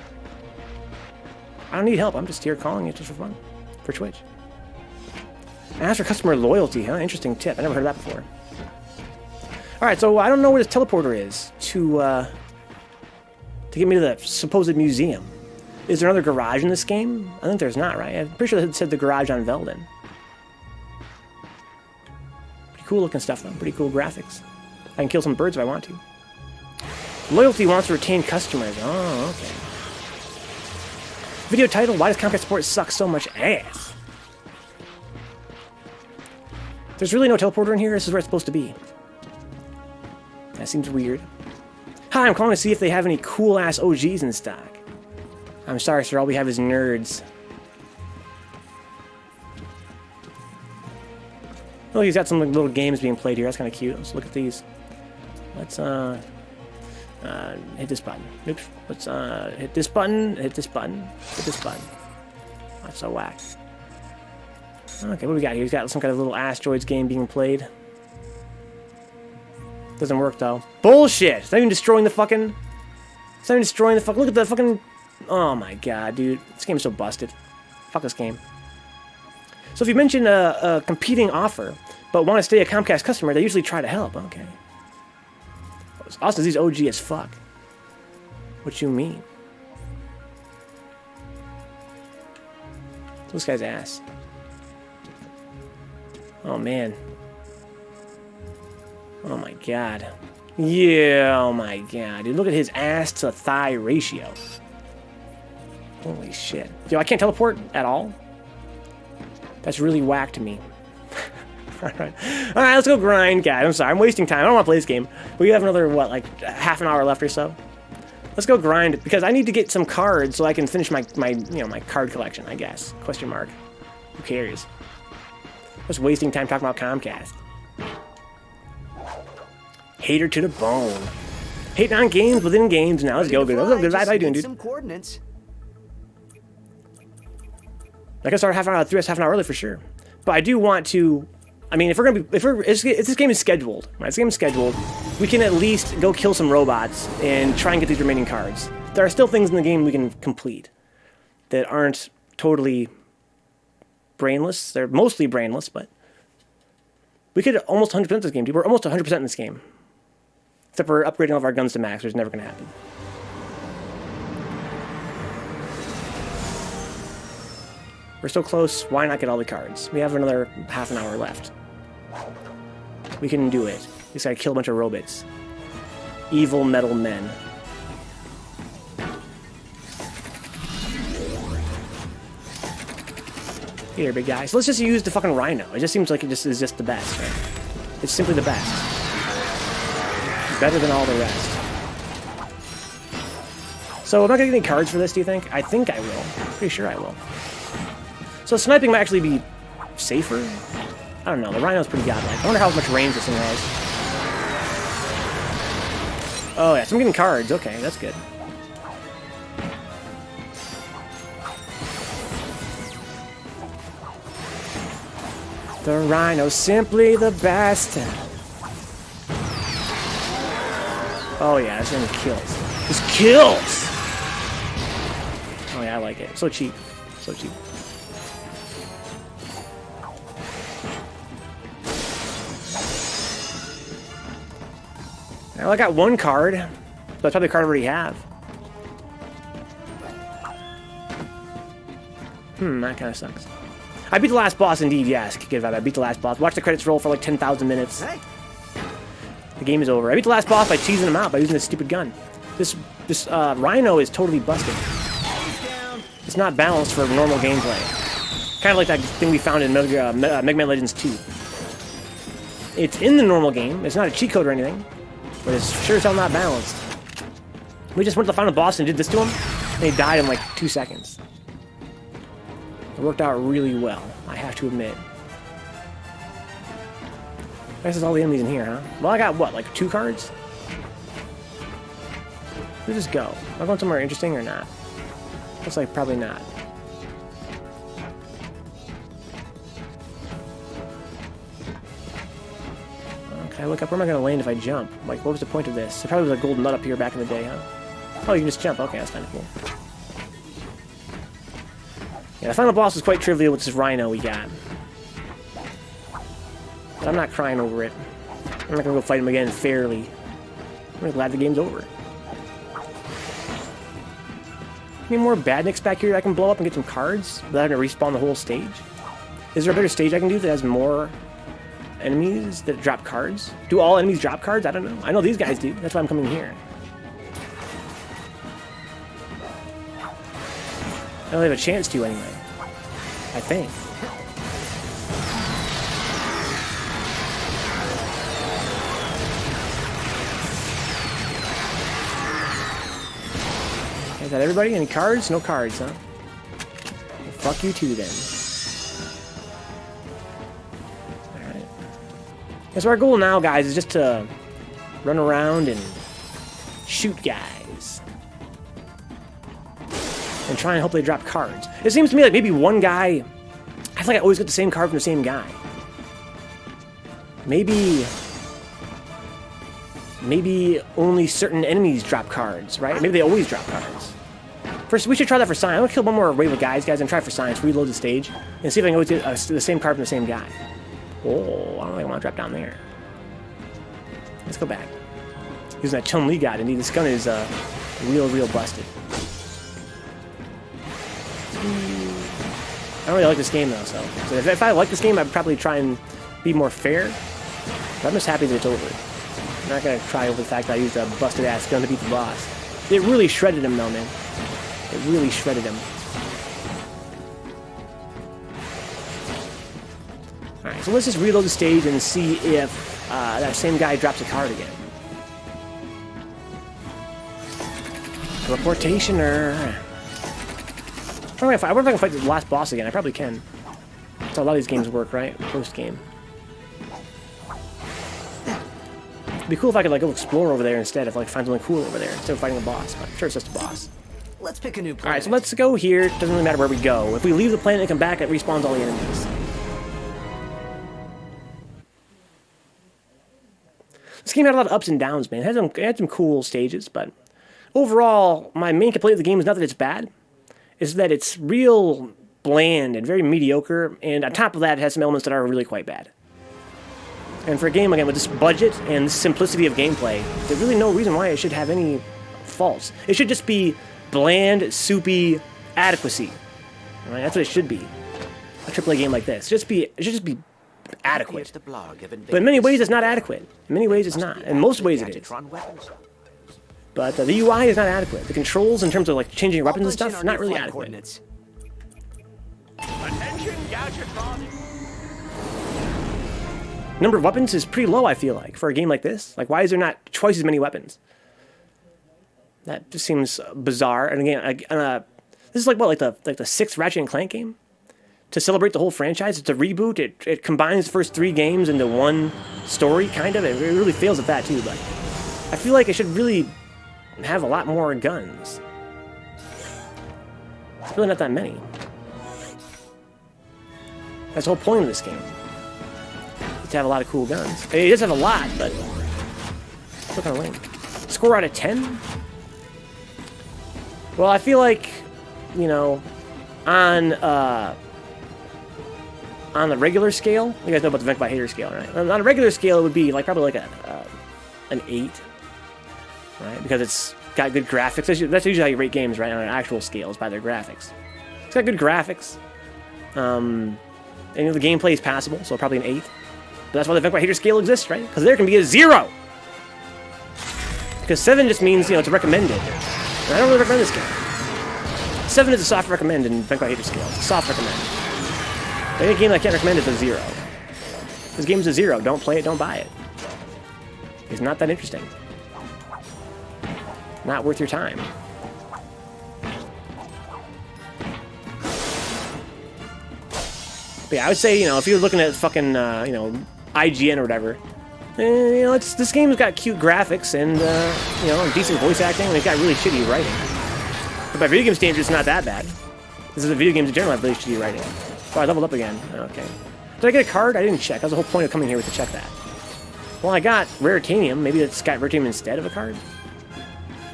I don't need help. I'm just here calling it just for fun. For Twitch. Ask for customer loyalty, huh? Interesting tip. I never heard of that before. Alright, so I don't know where this teleporter is to get me to the supposed museum. Is there another garage in this game? I think there's not, right? I'm pretty sure it said the garage on Velden. Pretty cool looking stuff, though. Pretty cool graphics. I can kill some birds if I want to. Loyalty wants to retain customers. Oh, okay. Video title, why does Comcast support suck so much ass? There's really no teleporter in here. This is where it's supposed to be. That seems weird. Hi, I'm calling to see if they have any cool-ass OGs in stock. I'm sorry, sir. All we have is nerds. Oh, he's got some little games being played here. That's kind of cute. Let's look at these. Let's, hit this button. Oops. Let's, hit this button, hit this button, hit this button. That's so whack. Okay, what do we got here? He's got some kind of little asteroids game being played. Doesn't work, though. Bullshit! It's not even destroying the fucking... It's not even destroying the fucking... Look at the fucking... Oh my god, dude. This game is so busted. Fuck this game. So if you mention a competing offer, but want to stay a Comcast customer, they usually try to help. Okay. Austin's OG as fuck. What you mean? This guy's ass. Oh man. Oh my god. Yeah, oh my god. Dude, look at his ass to thigh ratio. Holy shit. Yo, I can't teleport at all? That's really whack to me. Alright, let's go grind, guys. I'm sorry, I'm wasting time. I don't want to play this game. We have another, what, like half an hour left or so? Let's go grind, because I need to get some cards so I can finish my card collection, I guess. Question mark. Who cares? Just wasting time talking about Comcast. Hater to the bone. Hating on games within games. Now let's go. Good. What's up, good vibe? How you doing, dude? Some coordinates. I can start half an hour early for sure. But I do want to. I mean, if this game is scheduled, right? This game is scheduled. We can at least go kill some robots and try and get these remaining cards. There are still things in the game we can complete that aren't totally brainless. They're mostly brainless, but we could almost 100% this game, dude. We're almost 100% in this game. Except for upgrading all of our guns to max, which is never going to happen. We're so close. Why not get all the cards? We have another half an hour left. We can do it. We just gotta kill a bunch of robots. Evil metal men. Here, big guy. So let's just use the fucking rhino. It just seems like it just is just the best, right? It's simply the best. Better than all the rest. So am I gonna get any cards for this, do you think? I think I will. Pretty sure I will. So sniping might actually be safer. I don't know. The rhino's pretty godlike. I wonder how much range this thing has. Oh yeah, so I'm getting cards. Okay, that's good. The rhino's simply the best. Oh yeah, this thing kills. This kills! Oh yeah, I like it. So cheap. So cheap. Well, I got one card. That's probably a card I already have. That kind of sucks. I beat the last boss, indeed, yes. Good vibe. I beat the last boss. Watch the credits roll for like 10,000 minutes. Hey. The game is over. I beat the last boss by cheesing him out by using this stupid gun. This rhino is totally busted. It's not balanced for normal gameplay. Kind of like that thing we found in Mega Man Legends 2. It's in the normal game. It's not a cheat code or anything. But it's sure as hell not balanced. We just went to the final boss and did this to him, and he died in like 2 seconds. It worked out really well, I have to admit. I guess that's all the enemies in here, huh? Well, I got, what, like 2 cards? Let's just go. Am I going somewhere interesting or not? Looks like probably not. Okay, look up. Where am I going to land if I jump? Like, what was the point of this? There probably was a gold nut up here back in the day, huh? Oh, you can just jump. Okay, that's kind of cool. Yeah, the final boss was quite trivial with this rhino we got. But I'm not crying over it. I'm not gonna go fight him again fairly. I'm really glad the game's over. Any more badniks back here that I can blow up and get some cards without having to respawn the whole stage? Is there a better stage I can do that has more enemies that drop cards? Do all enemies drop cards? I don't know. I know these guys do. That's why I'm coming here. I don't have a chance to anyway. I think. Is that everybody? Any cards? No cards, huh? Well, fuck you too, then. Alright. Yeah, so our goal now, guys, is just to run around and shoot guys. And try and hope they drop cards. It seems to me like maybe one guy... I feel like I always get the same card from the same guy. Maybe only certain enemies drop cards, right? Maybe they always drop cards. First, we should try that for science. I'm gonna kill one more wave of guys, and try for science. Reload the stage and see if I can always get the same card from the same guy. Oh, I don't think I want to drop down there. Let's go back. Using that Chun-Li guy, indeed, this gun is real busted. I don't really like this game though, so if I like this game, I'd probably try and be more fair. But I'm just happy that it's over. I'm not gonna cry over the fact that I used a busted ass gun to beat the boss. It really shredded him though, man. It really shredded him. Alright, so let's just reload the stage and see if that same guy drops a card again. Teleportationer. I wonder if I can fight the last boss again. I probably can. That's how a lot of these games work, right? Post-game. It'd be cool if I could like go explore over there instead, if like find something cool over there instead of fighting a boss. But I'm sure it's just a boss. Let's pick a new planet. Alright, so let's go here. Doesn't really matter where we go. If we leave the planet and come back, it respawns all the enemies. This game had a lot of ups and downs, man. It had some cool stages, but overall, my main complaint of the game is not that it's bad. It's that it's real bland and very mediocre, and on top of that, it has some elements that are really quite bad. And for a game, again, with this budget and this simplicity of gameplay, there's really no reason why it should have any faults. It should just be bland, soupy adequacy. Right? That's what it should be. A AAA game like this. It should just be adequate. But in many ways, it's not adequate. In many ways, it's not. In most ways, it is. But the UI is not adequate. The controls, in terms of like changing your weapons and stuff, not really adequate. Attention, Gadgetron. Number of weapons is pretty low, I feel like, for a game like this. Like, why is there not twice as many weapons? That just seems bizarre. And again, this is like what, like the sixth Ratchet and Clank game? To celebrate the whole franchise, it's a reboot. It combines the first 3 games into one story, kind of. It really fails at that too, but I feel like it should really have a lot more guns. It's really not that many. That's the whole point of this game. It's to have a lot of cool guns. It does have a lot, but still kind of lame. Score out of 10? Well, I feel like, you know, on the regular scale, you guys know about the Vencabot hater scale, right? On a regular scale, it would be like probably like an 8. Right, because it's got good graphics. That's usually how you rate games, right? On an actual scale, is by their graphics. It's got good graphics. And you know, the gameplay is passable, so probably an 8. But that's why the Vencabot hater scale exists, right? Because there can be a 0. Because 7 just means, you know, it's recommended. And I don't really recommend this game. 7 is a soft recommend in Vencabot hater scale. It's a soft recommend. Any game that I can't recommend is a 0. This game's a 0. Don't play it. Don't buy it. It's not that interesting. Not worth your time. But yeah, I would say, you know, if you're looking at fucking, you know, IGN or whatever, you know, this game's got cute graphics and, you know, decent voice acting, and it's got really shitty writing. But by video game standards, it's not that bad. This is the video games in general have really shitty writing. Oh, I leveled up again. Okay. Did I get a card? I didn't check. That was the whole point of coming here was to check that. Well, I got Raritanium. Maybe it's got Raritanium instead of a card.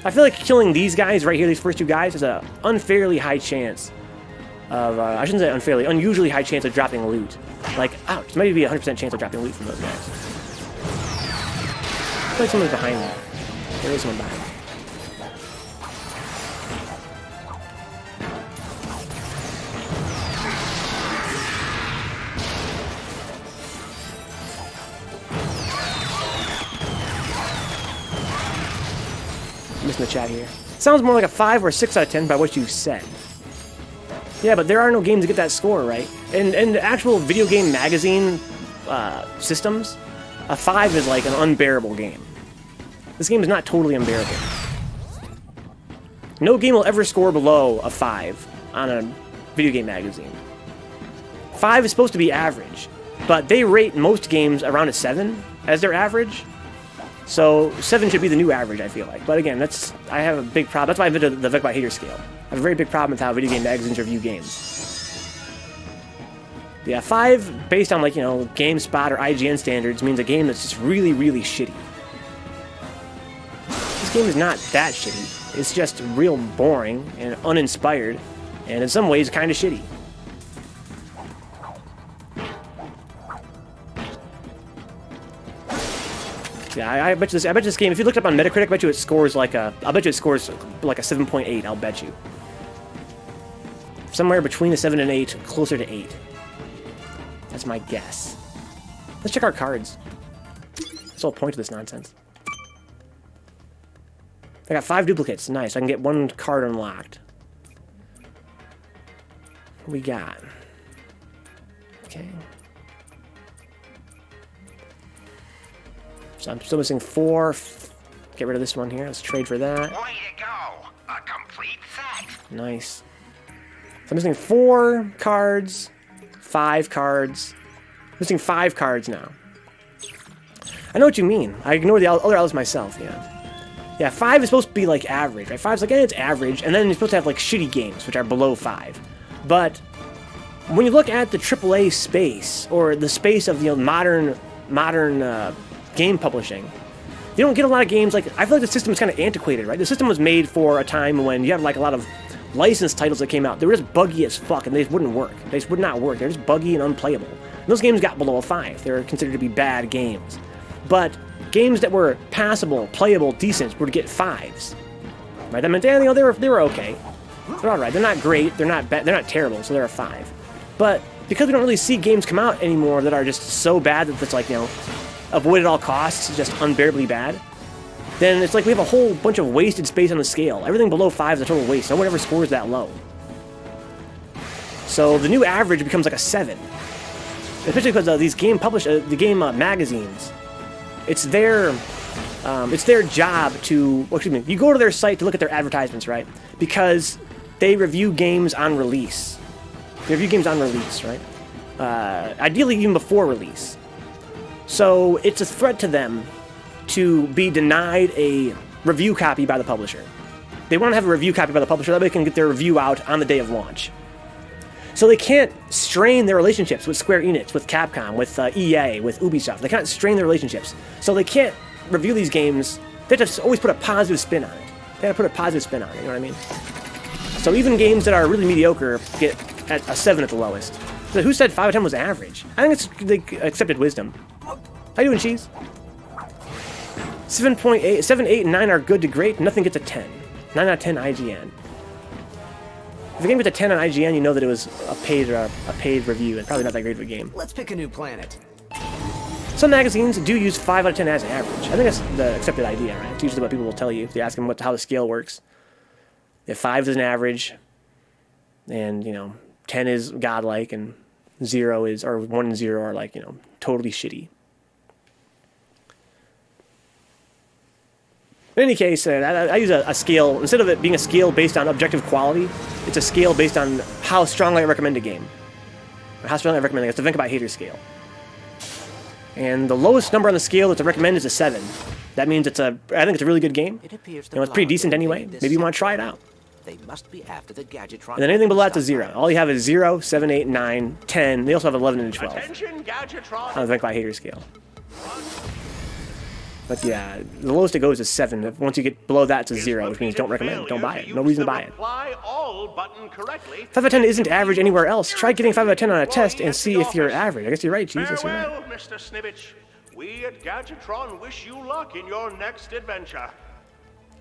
I feel like killing these guys right here, these first two guys, is an unfairly high chance of, I shouldn't say unfairly, unusually high chance of dropping loot. Like, ouch, maybe be a 100% chance of dropping loot from those guys. I feel like someone's behind me. There is someone behind me. Missing the chat here. Sounds more like a 5 or a 6 out of 10 by what you said. Yeah, but there are no games to get that score, right? And actual video game magazine systems, a 5 is like an unbearable game. This game is not totally unbearable. No game will ever score below a 5 on a video game magazine. 5 is supposed to be average, but they rate most games around a 7 as their average. So 7 should be the new average, I feel like. But again, I have a big problem. That's why I invented the Vencabot hater scale. I have a very big problem with how video game magazines review games. Yeah, 5 based on, like, you know, GameSpot or IGN standards means a game that's just really, really shitty. This game is not that shitty. It's just real boring and uninspired, and in some ways kind of shitty. Yeah, I bet you this game, if you looked up on Metacritic, I bet you it scores like a 7.8, I'll bet you. Somewhere between a 7 and 8, closer to 8. That's my guess. Let's check our cards. That's the whole point of this nonsense. I got 5 duplicates, nice. I can get 1 card unlocked. What we got? Okay. So I'm still missing 4. Get rid of this one here. Let's trade for that. Way to go! A complete set! Nice. So I'm missing 4 cards, 5 cards. Missing 5 cards now. I know what you mean. I ignore the other outlets myself, yeah. Yeah, 5 is supposed to be like average, right? 5's like, it's average, and then you're supposed to have like shitty games, which are below 5. But when you look at the AAA space, or the space of the modern game publishing, you don't get a lot of games. Like, I feel like the system is kind of antiquated, right? The system was made for a time when you had like a lot of licensed titles that came out. They were just buggy as fuck, and they just wouldn't work. They just would not work. They're just buggy and unplayable. And those games got below a 5. They were considered to be bad games. But games that were passable, playable, decent would get 5s. Right? That meant, you know, they were okay. They're all right. They're not great. They're not bad. They're not terrible. So they're a 5. But because we don't really see games come out anymore that are just so bad that it's like, you know, avoid at all costs, just unbearably bad, then it's like we have a whole bunch of wasted space on the scale. Everything below 5 is a total waste. No one ever scores that low. So the new average becomes like a 7. Especially because these game magazines, it's their job to, well, excuse me, you go to their site to look at their advertisements, right? Because they review games on release. They review games on release, right? Ideally even before release. So it's a threat to them to be denied a review copy by the publisher. They want to have a review copy by the publisher, that way they can get their review out on the day of launch. So they can't strain their relationships with Square Enix, with Capcom, with EA, with Ubisoft. They can't strain their relationships. So they can't review these games. They have to always put a positive spin on it. They have to put a positive spin on it, you know what I mean? So even games that are really mediocre get at a 7 at the lowest. So who said 5 out of 10 was average? I think it's the accepted wisdom. How you doing, Cheese? 7.8, 7, 8, and 9 are good to great. Nothing gets a 10. 9 out of 10 IGN. If a game gets a 10 on IGN, you know that it was a paid review and probably not that great of a game. Let's pick a new planet. Some magazines do use 5 out of 10 as an average. I think that's the accepted idea, right? It's usually what people will tell you if you ask them how the scale works. If 5 is an average, and, you know, 10 is godlike, and 0 is, or 1 and 0 are like, you know, totally shitty. In any case, I use a scale. Instead of it being a scale based on objective quality, it's a scale based on how strongly I recommend a game. Or how strongly I recommend it. It's the Vencabot hater scale. And the lowest number on the scale that's I recommend is a 7. That means I think it's a really good game. It appears You know, it's pretty decent anyway. Maybe you want to try it out. They must be after the Gadgetron. And then anything below that's a 0. All you have is 0, 7, 8, 9, 10. They also have 11 and 12 Attention, Gadgetron! on the Vencabot hater scale. But yeah, the lowest it goes is 7. Once you get below that, it's a 0, which means don't recommend it. Don't buy it. No reason to buy it. 5 out of 10 isn't average anywhere else. Try getting 5 out of 10 on a test and see if you're average. I guess you're right, Jesus. You're right. Farewell, Mr. Snippets. We at Gadgetron wish you luck in your next adventure.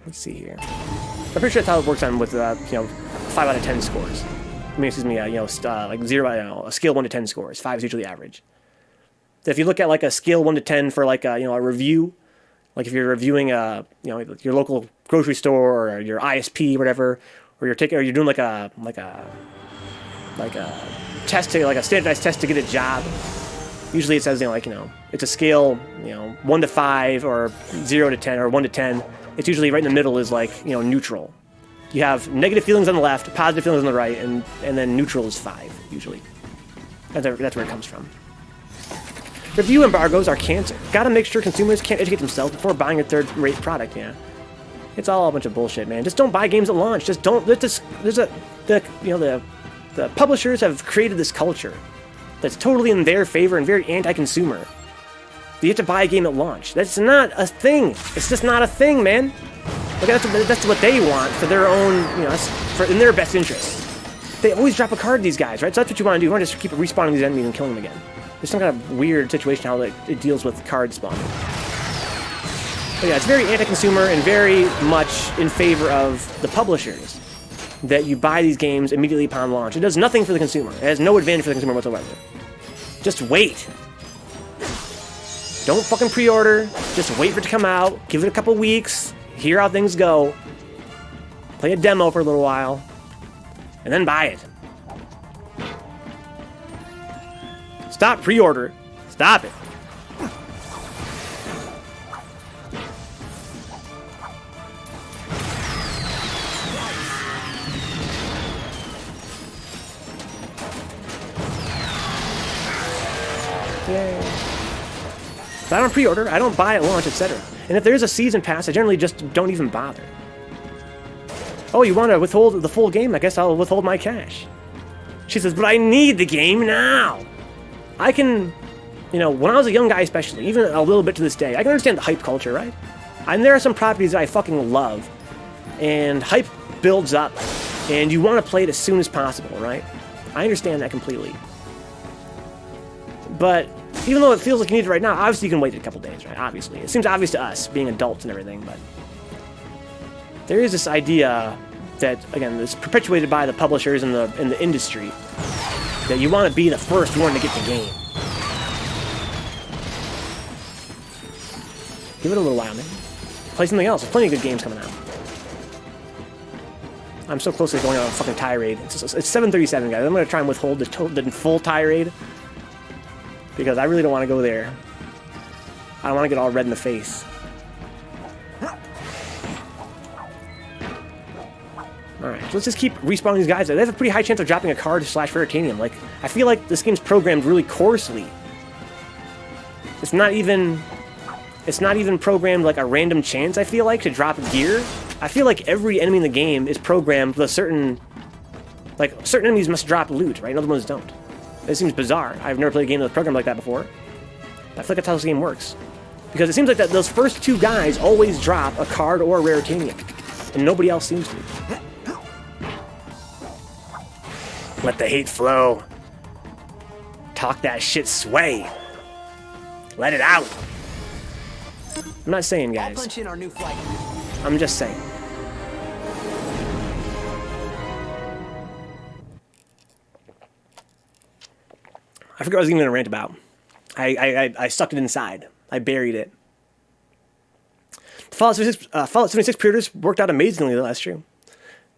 Let's see here. I'm pretty sure that's how it works on with, you know, 5 out of 10 scores. I mean, excuse me, you know, like 0, you know, a scale 1 to 10 scores. 5 is usually average. So if you look at like a scale 1 to 10 for like a, you know, a review, like if you're reviewing a, you know, your local grocery store or your ISP or whatever, or you're doing like a test to, like a standardized test to get a job. Usually it says, you know, like, you know, it's a scale, you know, 1 to 5 or 0 to 10 or 1 to 10. It's usually right in the middle is like, you know, neutral. You have negative feelings on the left, positive feelings on the right, and then neutral is 5, usually. That's where it comes from. Review embargoes are cancer. Gotta make sure consumers can't educate themselves before buying a third-rate product, yeah. It's all a bunch of bullshit, man. Just don't buy games at launch. Just don't, the publishers have created this culture that's totally in their favor and very anti-consumer. You have to buy a game at launch. That's not a thing. It's just not a thing, man. Like, that's what they want for their own, you know, in their best interest. They always drop a card, these guys, right? So that's what you want to do. You want to just keep respawning these enemies and killing them again. There's some kind of weird situation how it deals with card spawning. But yeah, it's very anti-consumer and very much in favor of the publishers that you buy these games immediately upon launch. It does nothing for the consumer. It has no advantage for the consumer whatsoever. Just wait. Don't fucking pre-order. Just wait for it to come out. Give it a couple weeks. Hear how things go. Play a demo for a little while. And then buy it. Stop pre-order. Stop it. Yay. So I don't pre-order, I don't buy at launch, etc. And if there is a season pass, I generally just don't even bother. Oh, you want to withhold the full game? I guess I'll withhold my cash. She says, but I need the game now. I can, you know, when I was a young guy especially, even a little bit to this day, I can understand the hype culture, right? And there are some properties that I fucking love. And hype builds up, and you want to play it as soon as possible, right? I understand that completely. But even though it feels like you need it right now, obviously you can wait a couple days, right? Obviously. It seems obvious to us, being adults and everything, but there is this idea that, again, is perpetuated by the publishers and the industry, that you want to be the first one to get the game. Give it a little while, man. Play something else. There's plenty of good games coming out. I'm so close to going on a fucking tirade. It's 7:37, guys. I'm going to try and withhold the full tirade, because I really don't want to go there. I don't want to get all red in the face. Alright, so let's just keep respawning these guys. They have a pretty high chance of dropping a card / Veritanium. Like, I feel like this game's programmed really coarsely. It's not even programmed like a random chance, I feel like, to drop gear. I feel like every enemy in the game is programmed with a certain... Like, certain enemies must drop loot, right? And other ones don't. It seems bizarre. I've never played a game that's programmed like that before. But I feel like that's how this game works. Because it seems like that those first two guys always drop a card or a Raritanium. And nobody else seems to. Let the hate flow. Talk that shit sway. Let it out. I'm not saying, guys. I'll punch in our new flight. I'm just saying. I forgot what I was even gonna rant about. I sucked it inside. I buried it. Fallout 76 pre-orders worked out amazingly, though. That's true.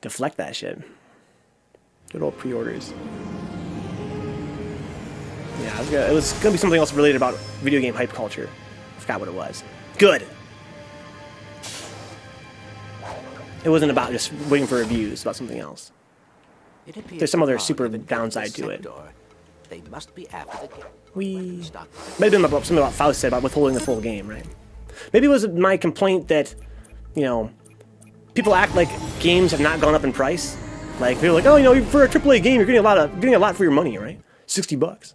Deflect that shit. Good old pre-orders. Yeah, it was gonna be something else related about video game hype culture. I forgot what it was. Good. It wasn't about just waiting for reviews. It's about something else. There's some other super downside to it. They must be after the game. Maybe something about Faust said about withholding the full game, right? Maybe it was my complaint that, you know, people act like games have not gone up in price. Like, they're like, oh, you know, for a AAA game, you're getting a lot for your money, right? $60.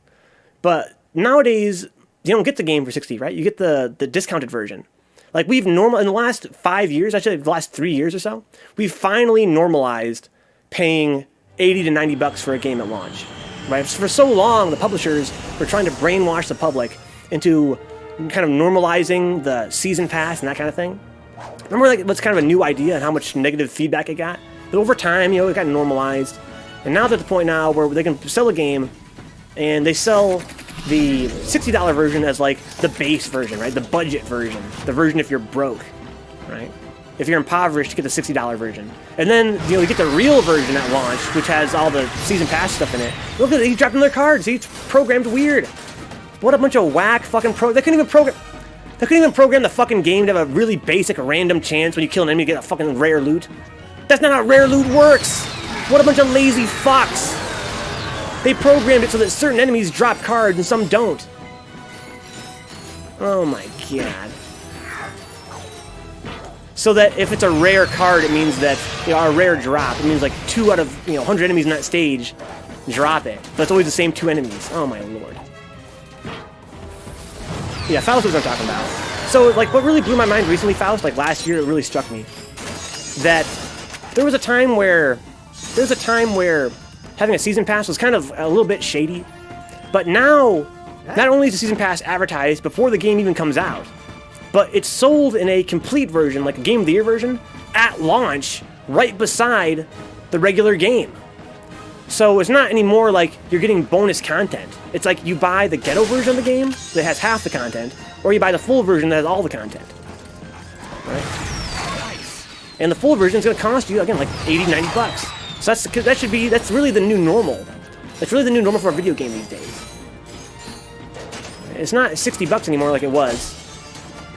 But nowadays, you don't get the game for $60, right? You get the discounted version. Like we've normal in the last 5 years, actually the last 3 years or so, we've finally normalized paying 80 to 90 bucks for a game at launch. Right? For so long, the publishers were trying to brainwash the public into kind of normalizing the season pass and that kind of thing. Remember, like, what's kind of a new idea and how much negative feedback it got? But over time, you know, it got normalized. And now they're at the point now where they can sell a game and they sell the $60 version as, like, the base version, right? The budget version. The version if you're broke, right? If you're impoverished, you get the $60 version. And then, you know, you get the real version at launch, which has all the season pass stuff in it. Look at it, he's dropping their cards. He's programmed weird. What a bunch of whack fucking They couldn't even program the fucking game to have a really basic random chance when you kill an enemy to get a fucking rare loot. That's not how rare loot works. What a bunch of lazy fucks. They programmed it so that certain enemies drop cards and some don't. Oh my god. So that if it's a rare card, it means that, you know, a rare drop, it means like 2 out of, you know, 100 enemies in that stage drop it. But it's always the same 2 enemies. Oh my lord. Yeah, Faust is what I'm talking about. So, like, what really blew my mind recently, Faust, like last year, it really struck me that there was a time where having a season pass was kind of a little bit shady. But now, not only is the season pass advertised before the game even comes out, but it's sold in a complete version, like a Game of the Year version, at launch, right beside the regular game. So it's not anymore like you're getting bonus content. It's like you buy the ghetto version of the game that has half the content, or you buy the full version that has all the content. Right? And the full version is going to cost you, again, like 80, 90 bucks. So that's really the new normal. That's really the new normal for a video game these days. It's not 60 bucks anymore like it was.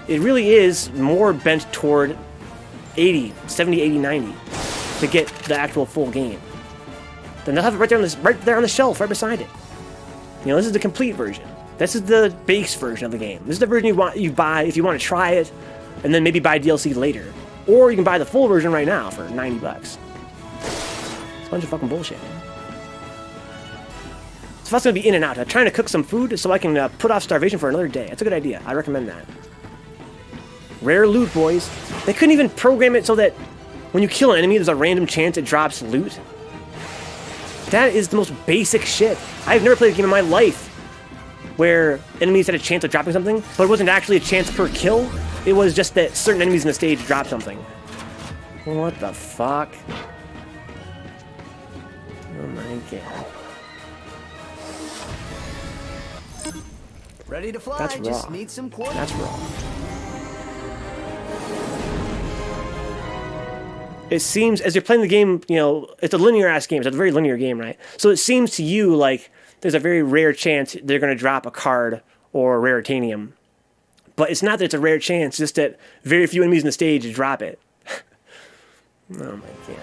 It really is more bent toward 80, 70, 80, 90 to get the actual full game. Then they'll have it right there on the shelf, right beside it. You know, this is the complete version. This is the base version of the game. This is the version you buy if you want to try it, and then maybe buy DLC later. Or you can buy the full version right now for 90 bucks. It's a bunch of fucking bullshit, man. So that's going to be in and out. I'm trying to cook some food so I can put off starvation for another day. That's a good idea. I recommend that. Rare loot, boys. They couldn't even program it so that when you kill an enemy, there's a random chance it drops loot. That is the most basic shit. I've never played a game in my life where enemies had a chance of dropping something, but it wasn't actually a chance per kill. It was just that certain enemies in the stage drop something. What the fuck? Oh my god. Ready to fly, That's raw. just need some quarters. That's raw. It seems, as you're playing the game, you know, it's a linear-ass game. It's a very linear game, right? So it seems to you like there's a very rare chance they're going to drop a card or a raritanium. But it's not that it's a rare chance, just that very few enemies in the stage drop it. Oh my god.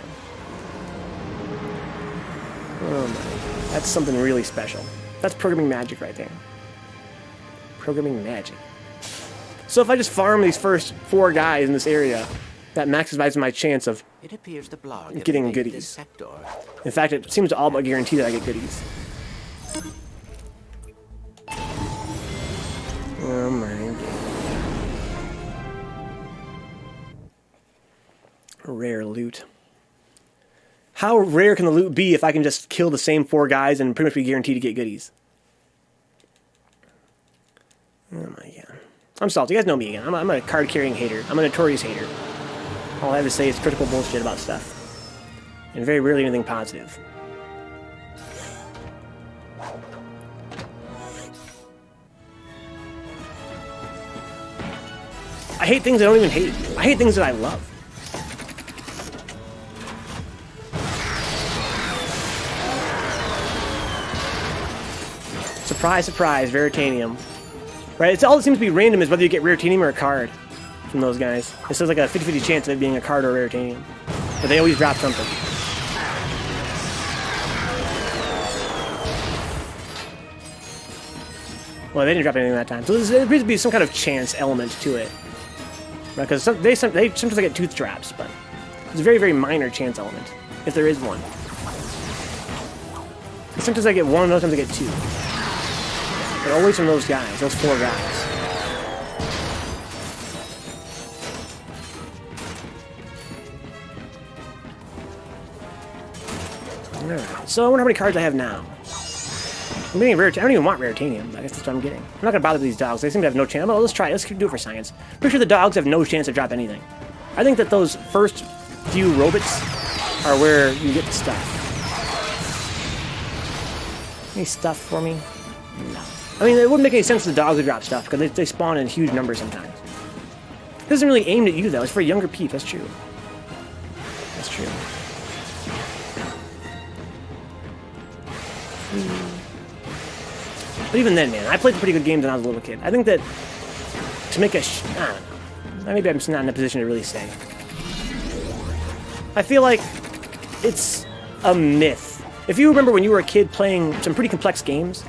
Oh my. That's something really special. That's programming magic right there. Programming magic. So if I just farm these first 4 guys in this area, that maximizes my chance of It appears the blog getting invaded goodies. this sector. In fact, it seems to all but guarantee that I get goodies. Oh my god. Rare loot. How rare can the loot be if I can just kill the same 4 guys and pretty much be guaranteed to get goodies? Oh my god. I'm salty. You guys know me again. I'm a card-carrying hater. I'm a notorious hater. All I have to say is critical bullshit about stuff. And very rarely anything positive. I hate things I don't even hate. I hate things that I love. Surprise, surprise, Veritanium. Right, it's all that seems to be random is whether you get Raritanium or a card from those guys. It says like a 50-50 chance of it being a card or a Raritanium. But they always drop something. Well, they didn't drop anything that time. So there appears to be some kind of chance element to it. Right, because they sometimes get tooth traps, but it's a very, very minor chance element, if there is one. Sometimes I get 1, other times I get 2. But always from those guys, those 4 guys. Alright, so I wonder how many cards I have now. I'm getting rare. I don't even want Raritanium. I guess that's what I'm getting. I'm not gonna bother these dogs. They seem to have no chance. Well, let's try it. Let's do it for science. Pretty sure the dogs have no chance to drop anything. I think that those first few robots are where you get the stuff. Any stuff for me? No. I mean, it wouldn't make any sense for the dogs to drop stuff because they spawn in huge numbers sometimes. This isn't really aimed at you though. It's for younger peeps. That's true. That's true. But even then, man, I played pretty good games when I was a little kid. I think that to make a I don't know. Maybe I'm just not in a position to really say. I feel like it's a myth. If you remember when you were a kid playing some pretty complex games,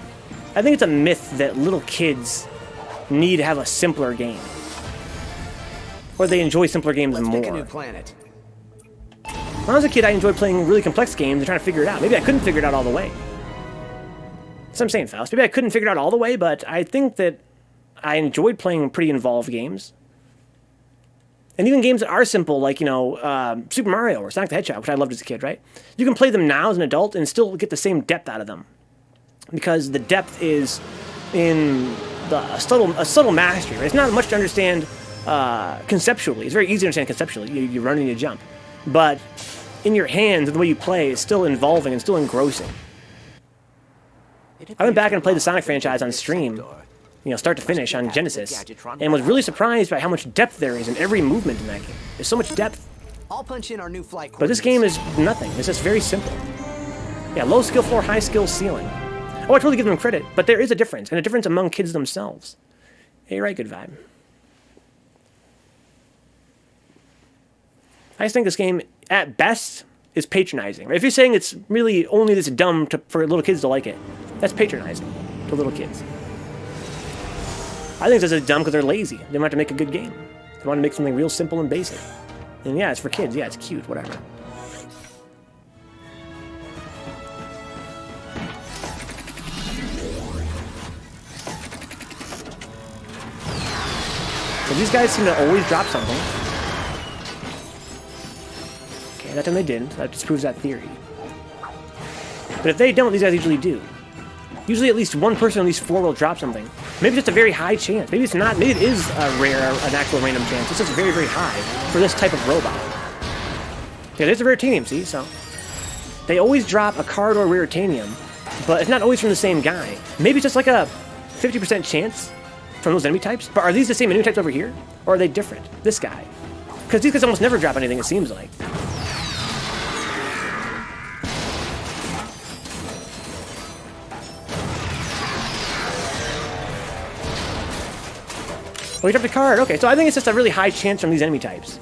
I think it's a myth that little kids need to have a simpler game. Or they enjoy simpler games more. Pick a new planet. When I was a kid, I enjoyed playing really complex games and trying to figure it out. Maybe I couldn't figure it out all the way. That's what I'm saying, Faust. Maybe I couldn't figure it out all the way, but I think that I enjoyed playing pretty involved games. And even games that are simple, like, you know, Super Mario or Sonic the Hedgehog, which I loved as a kid, right? You can play them now as an adult and still get the same depth out of them. Because the depth is in a subtle mastery, right? It's not much to understand conceptually. It's very easy to understand conceptually. You run and you jump. But in your hands, the way you play is still involving and still engrossing. I went back and played the Sonic franchise on stream, you know, start to finish on Genesis, and was really surprised by how much depth there is in every movement in that game. There's so much depth. I'll punch in our new flight But this game is nothing. It's just very simple. Yeah, low skill floor, high skill ceiling. Oh, I totally give them credit, but there is a difference, and a difference among kids themselves. Yeah, you're right, good vibe. I just think this game, at best, is patronizing. If you're saying it's really only this dumb for little kids to like it, that's patronizing to little kids. I think it's just dumb because they're lazy. They want to make a good game. They want to make something real simple and basic. And yeah, it's for kids. Yeah, it's cute, whatever. So these guys seem to always drop something. Okay, that time they didn't. That just proves that theory. But if they don't, these guys usually do. Usually at least one person, at least four, will drop something. Maybe just a very high chance. Maybe it's not. Maybe it is a rare, an actual random chance. It's just very, very high for this type of robot. Yeah, there's a Raritanium, see? So they always drop a card or a Raritanium, but it's not always from the same guy. Maybe it's just like a 50% chance from those enemy types. But are these the same enemy types over here? Or are they different? This guy. Because these guys almost never drop anything, it seems like. Oh, he dropped a card. Okay, so I think it's just a really high chance from these enemy types.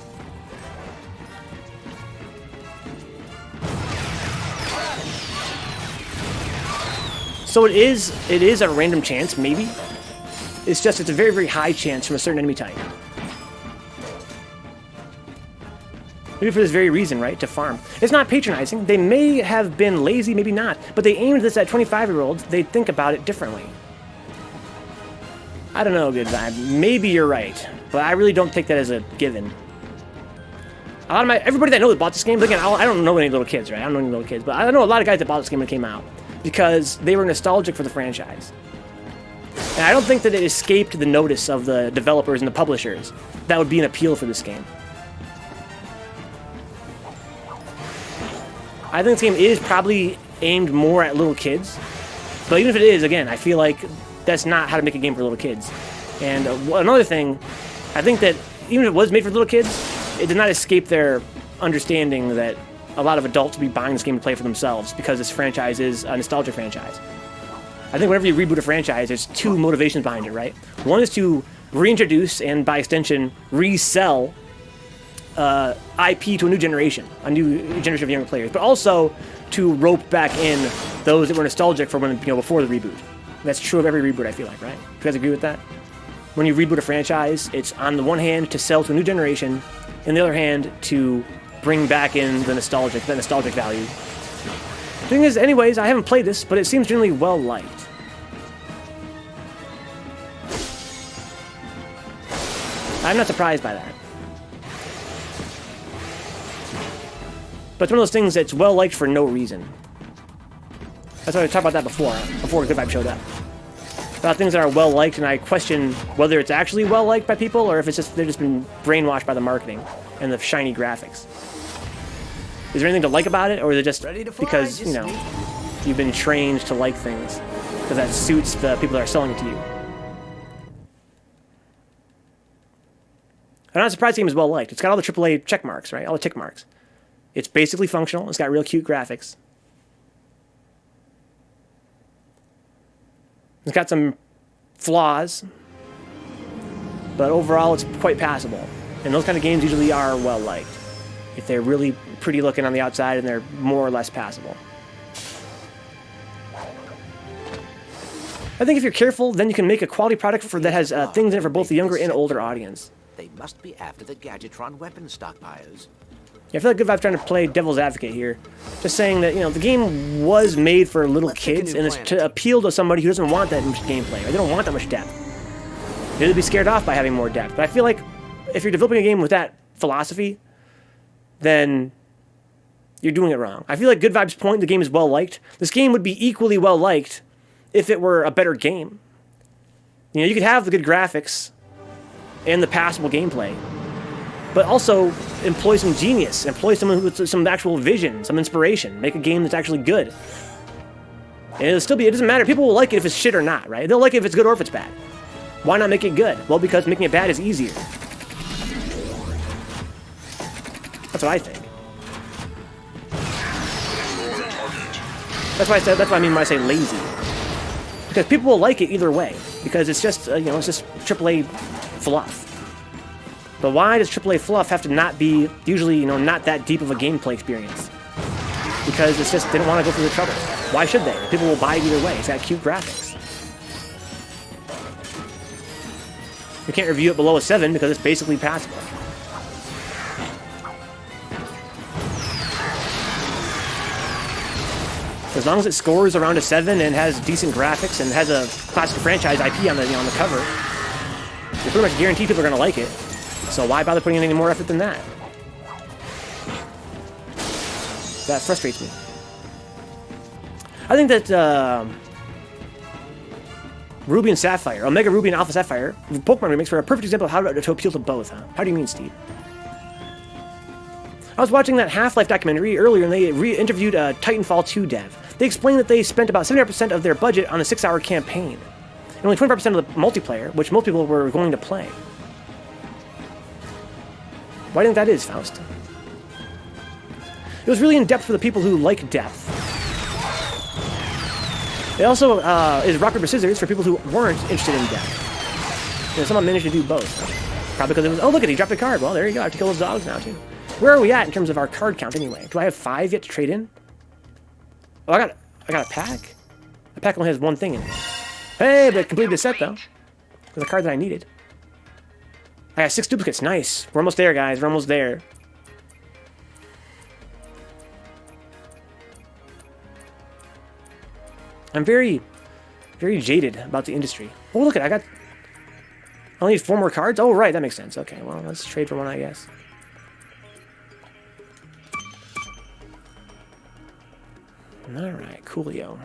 So it is a random chance, maybe. It's a very, very high chance from a certain enemy type. Maybe for this very reason, right? To farm. It's not patronizing. They may have been lazy, maybe not. But they aimed this at 25-year-olds. They'd think about it differently. I don't know, good vibe. Maybe you're right, but I really don't take that as a given. A lot of everybody that I know that bought this game, again, I don't know any little kids, right? I don't know any little kids, but I know a lot of guys that bought this game when it came out because they were nostalgic for the franchise. And I don't think that it escaped the notice of the developers and the publishers. That would be an appeal for this game. I think this game is probably aimed more at little kids, but even if it is, again, I feel like that's not how to make a game for little kids. And another thing, I think that even if it was made for little kids, it did not escape their understanding that a lot of adults will be buying this game to play for themselves because this franchise is a nostalgia franchise. I think whenever you reboot a franchise, there's two motivations behind it, right? One is to reintroduce and, by extension, resell IP to a new generation of younger players, but also to rope back in those that were nostalgic for when, before the reboot. That's true of every reboot, I feel like, right? You guys agree with that? When you reboot a franchise, it's on the one hand to sell to a new generation, and the other hand to bring back in the nostalgic value. The thing is, anyways, I haven't played this, but it seems generally well liked. I'm not surprised by that. But it's one of those things that's well liked for no reason. That's why I talked about that before Good Vibe showed up. About things that are well liked, and I question whether it's actually well liked by people or if it's just they've just been brainwashed by the marketing and the shiny graphics. Is there anything to like about it, or is it just because, you know, you've been trained to like things because that suits the people that are selling it to you? I'm not surprised the game is well liked. It's got all the AAA check marks, right? All the tick marks. It's basically functional. It's got real cute graphics. It's got some flaws, but overall it's quite passable. And those kind of games usually are well liked. If they're really pretty looking on the outside and they're more or less passable. I think if you're careful, then you can make a quality product that has things in it for both the younger and older audience. They must be after the Gadgetron weapon stockpiles. Yeah, I feel like Good Vibe's trying to play devil's advocate here. Just saying that, you know, the game was made for little kids, and it's to appeal to somebody who doesn't want that much gameplay, or they don't want that much depth. They'd be scared off by having more depth. But I feel like if you're developing a game with that philosophy, then you're doing it wrong. I feel like Good Vibe's point, the game is well liked. This game would be equally well liked if it were a better game. You know, you could have the good graphics and the passable gameplay, but also employ some genius, employ someone with some actual vision, some inspiration, make a game that's actually good. And it'll still be, it doesn't matter, people will like it if it's shit or not, right? They'll like it if it's good or if it's bad. Why not make it good? Well, because making it bad is easier. That's what I think. That's what I mean when I say lazy. Because people will like it either way, because it's just, you know, it's just AAA fluff. But why does AAA fluff have to not be, usually, you know, not that deep of a gameplay experience? Because it's just, they don't want to go through the trouble. Why should they? People will buy it either way. It's got cute graphics. You can't review it below a 7 because it's basically passable. As long as it scores around a 7 and has decent graphics and has a classic franchise IP on the, you know, on the cover, you're pretty much guaranteed people are going to like it. So why bother putting in any more effort than that? That frustrates me. I think that Ruby and Sapphire, Omega Ruby and Alpha Sapphire, Pokemon remakes are a perfect example of how to appeal to both, huh? How do you mean, Steve? I was watching that Half-Life documentary earlier, and they interviewed Titanfall 2 dev. They explained that they spent about 75% of their budget on a 6-hour campaign, and only 25% of the multiplayer, which most people were going to play. Why do you think that is, Faust? It was really in-depth for the people who like depth. It also is rock, paper, scissors for people who weren't interested in depth. You know, someone managed to do both. Probably because it was, oh look at it, he dropped a card. Well, there you go, I have to kill those dogs now, too. Where are we at in terms of our card count anyway? Do I have 5 yet to trade in? Oh, I got a pack. The pack only has 1 thing in it. Hey, but it completed the set, though. There's a card that I needed. I got 6 duplicates. Nice. We're almost there, guys. We're almost there. I'm very, very jaded about the industry. Oh, look at it. I only need 4 more cards? Oh, right. That makes sense. Okay, well, let's trade for one, I guess. Alright, coolio.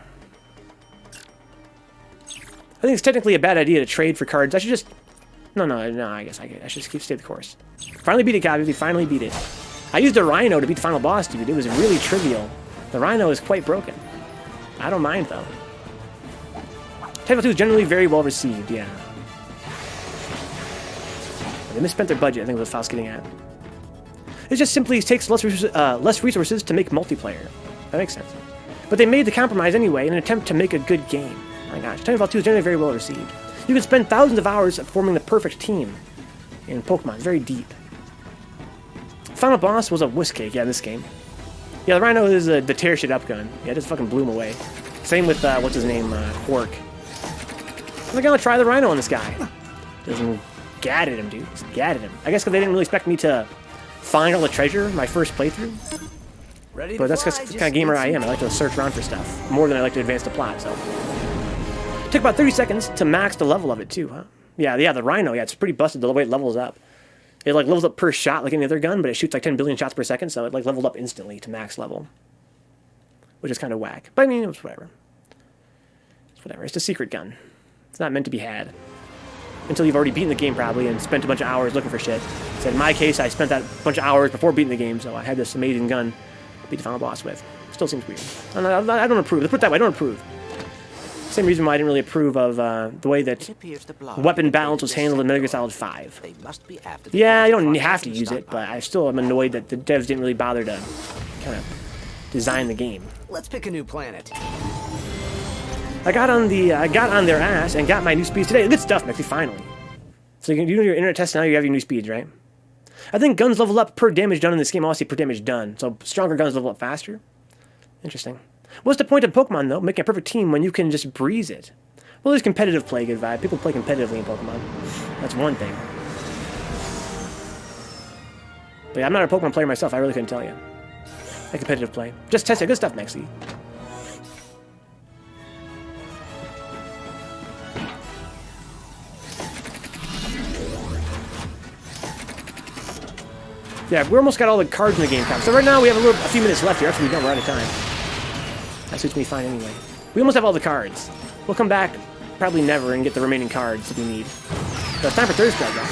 I think it's technically a bad idea to trade for cards. I should just... No, I guess I should just stay the course. Finally beat it, guys. We finally beat it. I used a Rhino to beat the final boss, dude. It was really trivial. The Rhino is quite broken. I don't mind, though. Titanfall 2 is generally very well received, yeah. They misspent their budget, I think was what Faust's getting at. It just simply takes less resources to make multiplayer. That makes sense. But they made the compromise anyway in an attempt to make a good game. My gosh, Titanfall 2 is generally very well received. You can spend thousands of hours forming the perfect team in Pokemon. It's very deep. Final boss was a wuss cake, yeah, in this game. Yeah, the Rhino is the tear shit up gun. Yeah, it just fucking blew him away. Same with, what's his name, Quark. I'm gonna try the Rhino on this guy. Doesn't gad at him, dude. Just gad at him. I guess because they didn't really expect me to find all the treasure my first playthrough. But that's just the kind of gamer I am. I like to search around for stuff more than I like to advance the plot, so. It took about 30 seconds to max the level of it, too, huh? Yeah, the Rhino, yeah, it's pretty busted the way it levels up. It, like, levels up per shot like any other gun, but it shoots, like, 10 billion shots per second, so it, like, leveled up instantly to max level. Which is kind of whack. But, I mean, it was whatever. It's whatever. It's a secret gun. It's not meant to be had. Until you've already beaten the game, probably, and spent a bunch of hours looking for shit. So in my case, I spent that bunch of hours before beating the game, so I had this amazing gun to beat the final boss with. Still seems weird. I don't approve. Let's put it that way. I don't approve. Same reason why I didn't really approve of the way that weapon balance was handled in Metal Gear Solid 5. They must be after Yeah, you don't have to use it, but I still am annoyed that the devs didn't really bother to kind of design the game. Let's pick a new planet. I got on their ass and got my new speeds today. Good stuff, Mexi, finally. So you do your internet test now, you have your new speeds, right? I think guns level up per damage done in this game. I want to see per damage done. So stronger guns level up faster. Interesting. What's the point of Pokemon, though? Making a perfect team when you can just breeze it. Well, there's competitive play, good vibe. People play competitively in Pokemon. That's one thing. But yeah, I'm not a Pokemon player myself. I really couldn't tell you. Like competitive play. Just test it. Good stuff, Mexi. Yeah, we almost got all the cards in the game, so right now we have a few minutes left here. After we're done, we're out of time. That suits me fine anyway. We almost have all the cards. We'll come back, probably never, and get the remaining cards that we need. So it's time for third strike, guys.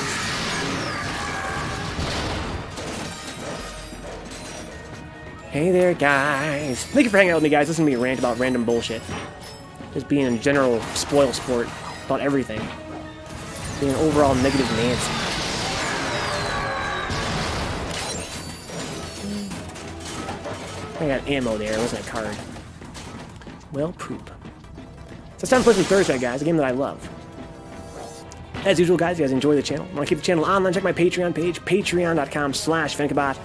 Hey there, guys. Thank you for hanging out with me, guys. Listen to me rant about random bullshit. Just being a general spoil sport about everything. Being an overall negative Nancy. I got ammo there. It wasn't a card. Well, poop. So it's time to play some Thursday, guys. A game that I love. As usual, guys, you guys enjoy the channel. Want to keep the channel online? Check my Patreon page. Patreon.com/Vencabot.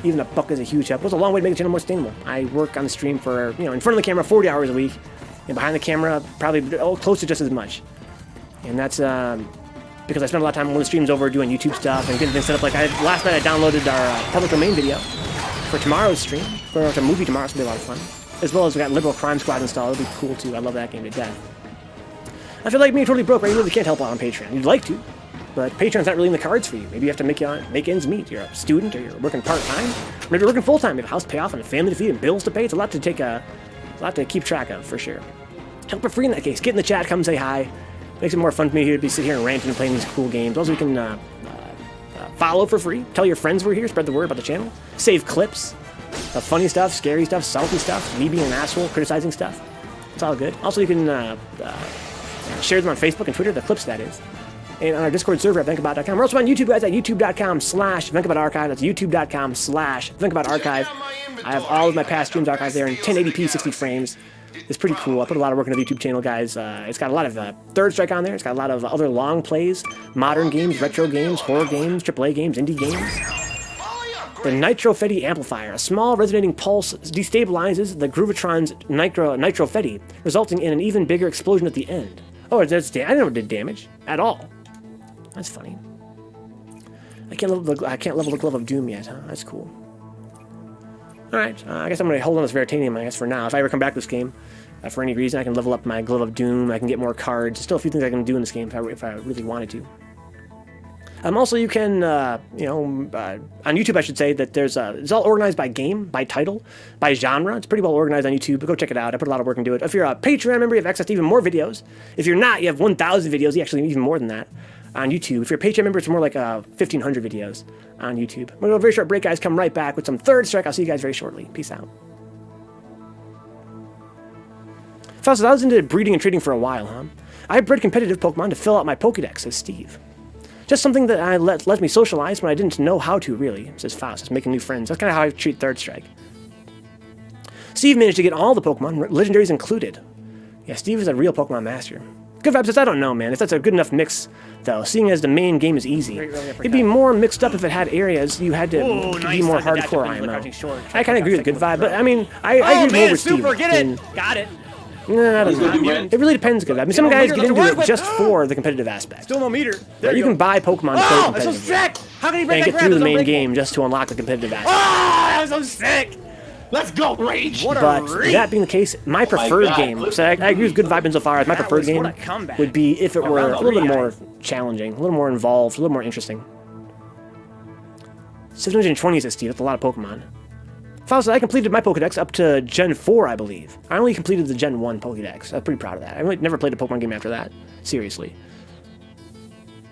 Even a buck is a huge help. It goes a long way to make the channel more sustainable. I work on the stream for, in front of the camera 40 hours a week. And behind the camera, probably close to just as much. And that's because I spend a lot of time when the stream's over doing YouTube stuff and getting things set up. Like last night I downloaded our public domain video for tomorrow's stream. We're going to watch a movie tomorrow, it's going to be a lot of fun. As well as we got Liberal Crime Squad installed. It'll be cool too. I love that game to death. I feel like being totally broke, right? You really can't help out on Patreon. You'd like to, but Patreon's not really in the cards for you. Maybe you have to make ends meet. You're a student, or you're working part-time. Maybe you're working full-time. You have a house to pay off and a family to feed and bills to pay. It's a lot to keep track of, for sure. Help for free in that case. Get in the chat, come say hi. Makes it more fun for me here to sit here and ranting and playing these cool games. Also, you can follow for free. Tell your friends we're here. Spread the word about the channel. Save clips. Funny stuff, scary stuff, salty stuff, me being an asshole, criticizing stuff. It's all good. Also, you can share them on Facebook and Twitter, the clips, that is. And on our Discord server at Vencabot.com. We're also on YouTube, guys, at youtube.com/VencabotArchive. That's youtube.com/VencabotArchive. I have all of my past streams archived there in 1080p, 60 frames. It's pretty cool. I put a lot of work into the YouTube channel, guys. It's got a lot of Third Strike on there. It's got a lot of other long plays, modern games, retro games, horror games, AAA games, indie games. The Nitrofetti Amplifier. A small resonating pulse destabilizes the Groovitron's Nitrofetti, resulting in an even bigger explosion at the end. Oh, I didn't know it did damage at all. That's funny. I can't level the Glove of Doom yet, huh? That's cool. Alright, I guess I'm going to hold on this Veritanium, I guess, for now. If I ever come back to this game, for any reason, I can level up my Glove of Doom, I can get more cards. Still a few things I can do in this game if I really wanted to. Also, you can, on YouTube, I should say, that it's all organized by game, by title, by genre. It's pretty well organized on YouTube, but go check it out. I put a lot of work into it. If you're a Patreon member, you have access to even more videos. If you're not, you have 1,000 videos, you actually even more than that on YouTube. If you're a Patreon member, it's more like 1,500 videos on YouTube. I'm going to go a very short break, guys. Come right back with some Third Strike. I'll see you guys very shortly. Peace out. Fellas, I was into breeding and trading for a while, huh? I bred competitive Pokemon to fill out my Pokedex, says Steve. Just something that let me socialize when I didn't know how to, really, says Faust. It's making new friends. That's kind of how I treat Third Strike. Steve managed to get all the Pokemon, legendaries included. Yeah, Steve is a real Pokemon master. Good vibes says, I don't know, man. If that's a good enough mix, though, seeing as the main game is easy. It'd be more mixed up if it had areas you had to be more hardcore IMO. I kind of agree with Good Vibe, but I mean, I agree more with Steve. Get it! Got it! No, I don't know. It really depends, Good Vibe. I mean, some guys get into it just for the competitive aspect. Still no meter. There you can buy Pokemon to play competitively. That's so sick! How can you break and get through the main game just to unlock the competitive aspect. Oh, that's so sick! Let's go, Rage! What but that being the case, my preferred game, so I agree with Good Vibe insofar as my preferred game would be if it were a little bit more challenging, a little more involved, a little more interesting. 720 says Steve, that's a lot of Pokemon. Faust, I completed my Pokedex up to Gen 4, I believe. I only completed the Gen 1 Pokedex. I'm pretty proud of that. I really never played a Pokemon game after that. Seriously.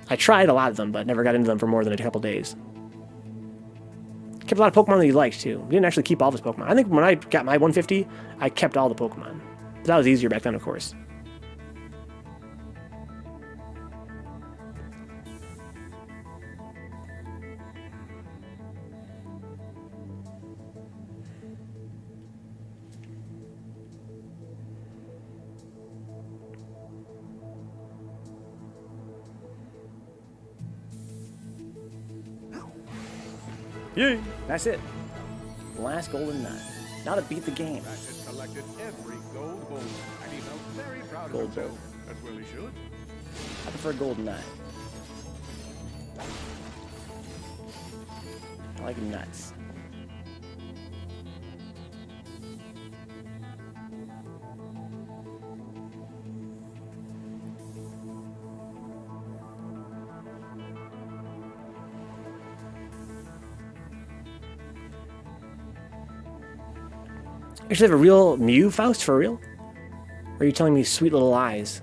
I tried a lot of them, but never got into them for more than a couple days. Kept a lot of Pokemon that he liked, too. He didn't actually keep all of his Pokemon. I think when I got my 150, I kept all the Pokemon. But that was easier back then, of course. Yay! That's it. Last golden nut. Now to beat the game. Ratchet collected every gold boulder, and he felt very proud Gold of himself. As well he should. I prefer golden nut. I like nuts. Actually have a real Mew, Faust, for real? Or are you telling me sweet little lies?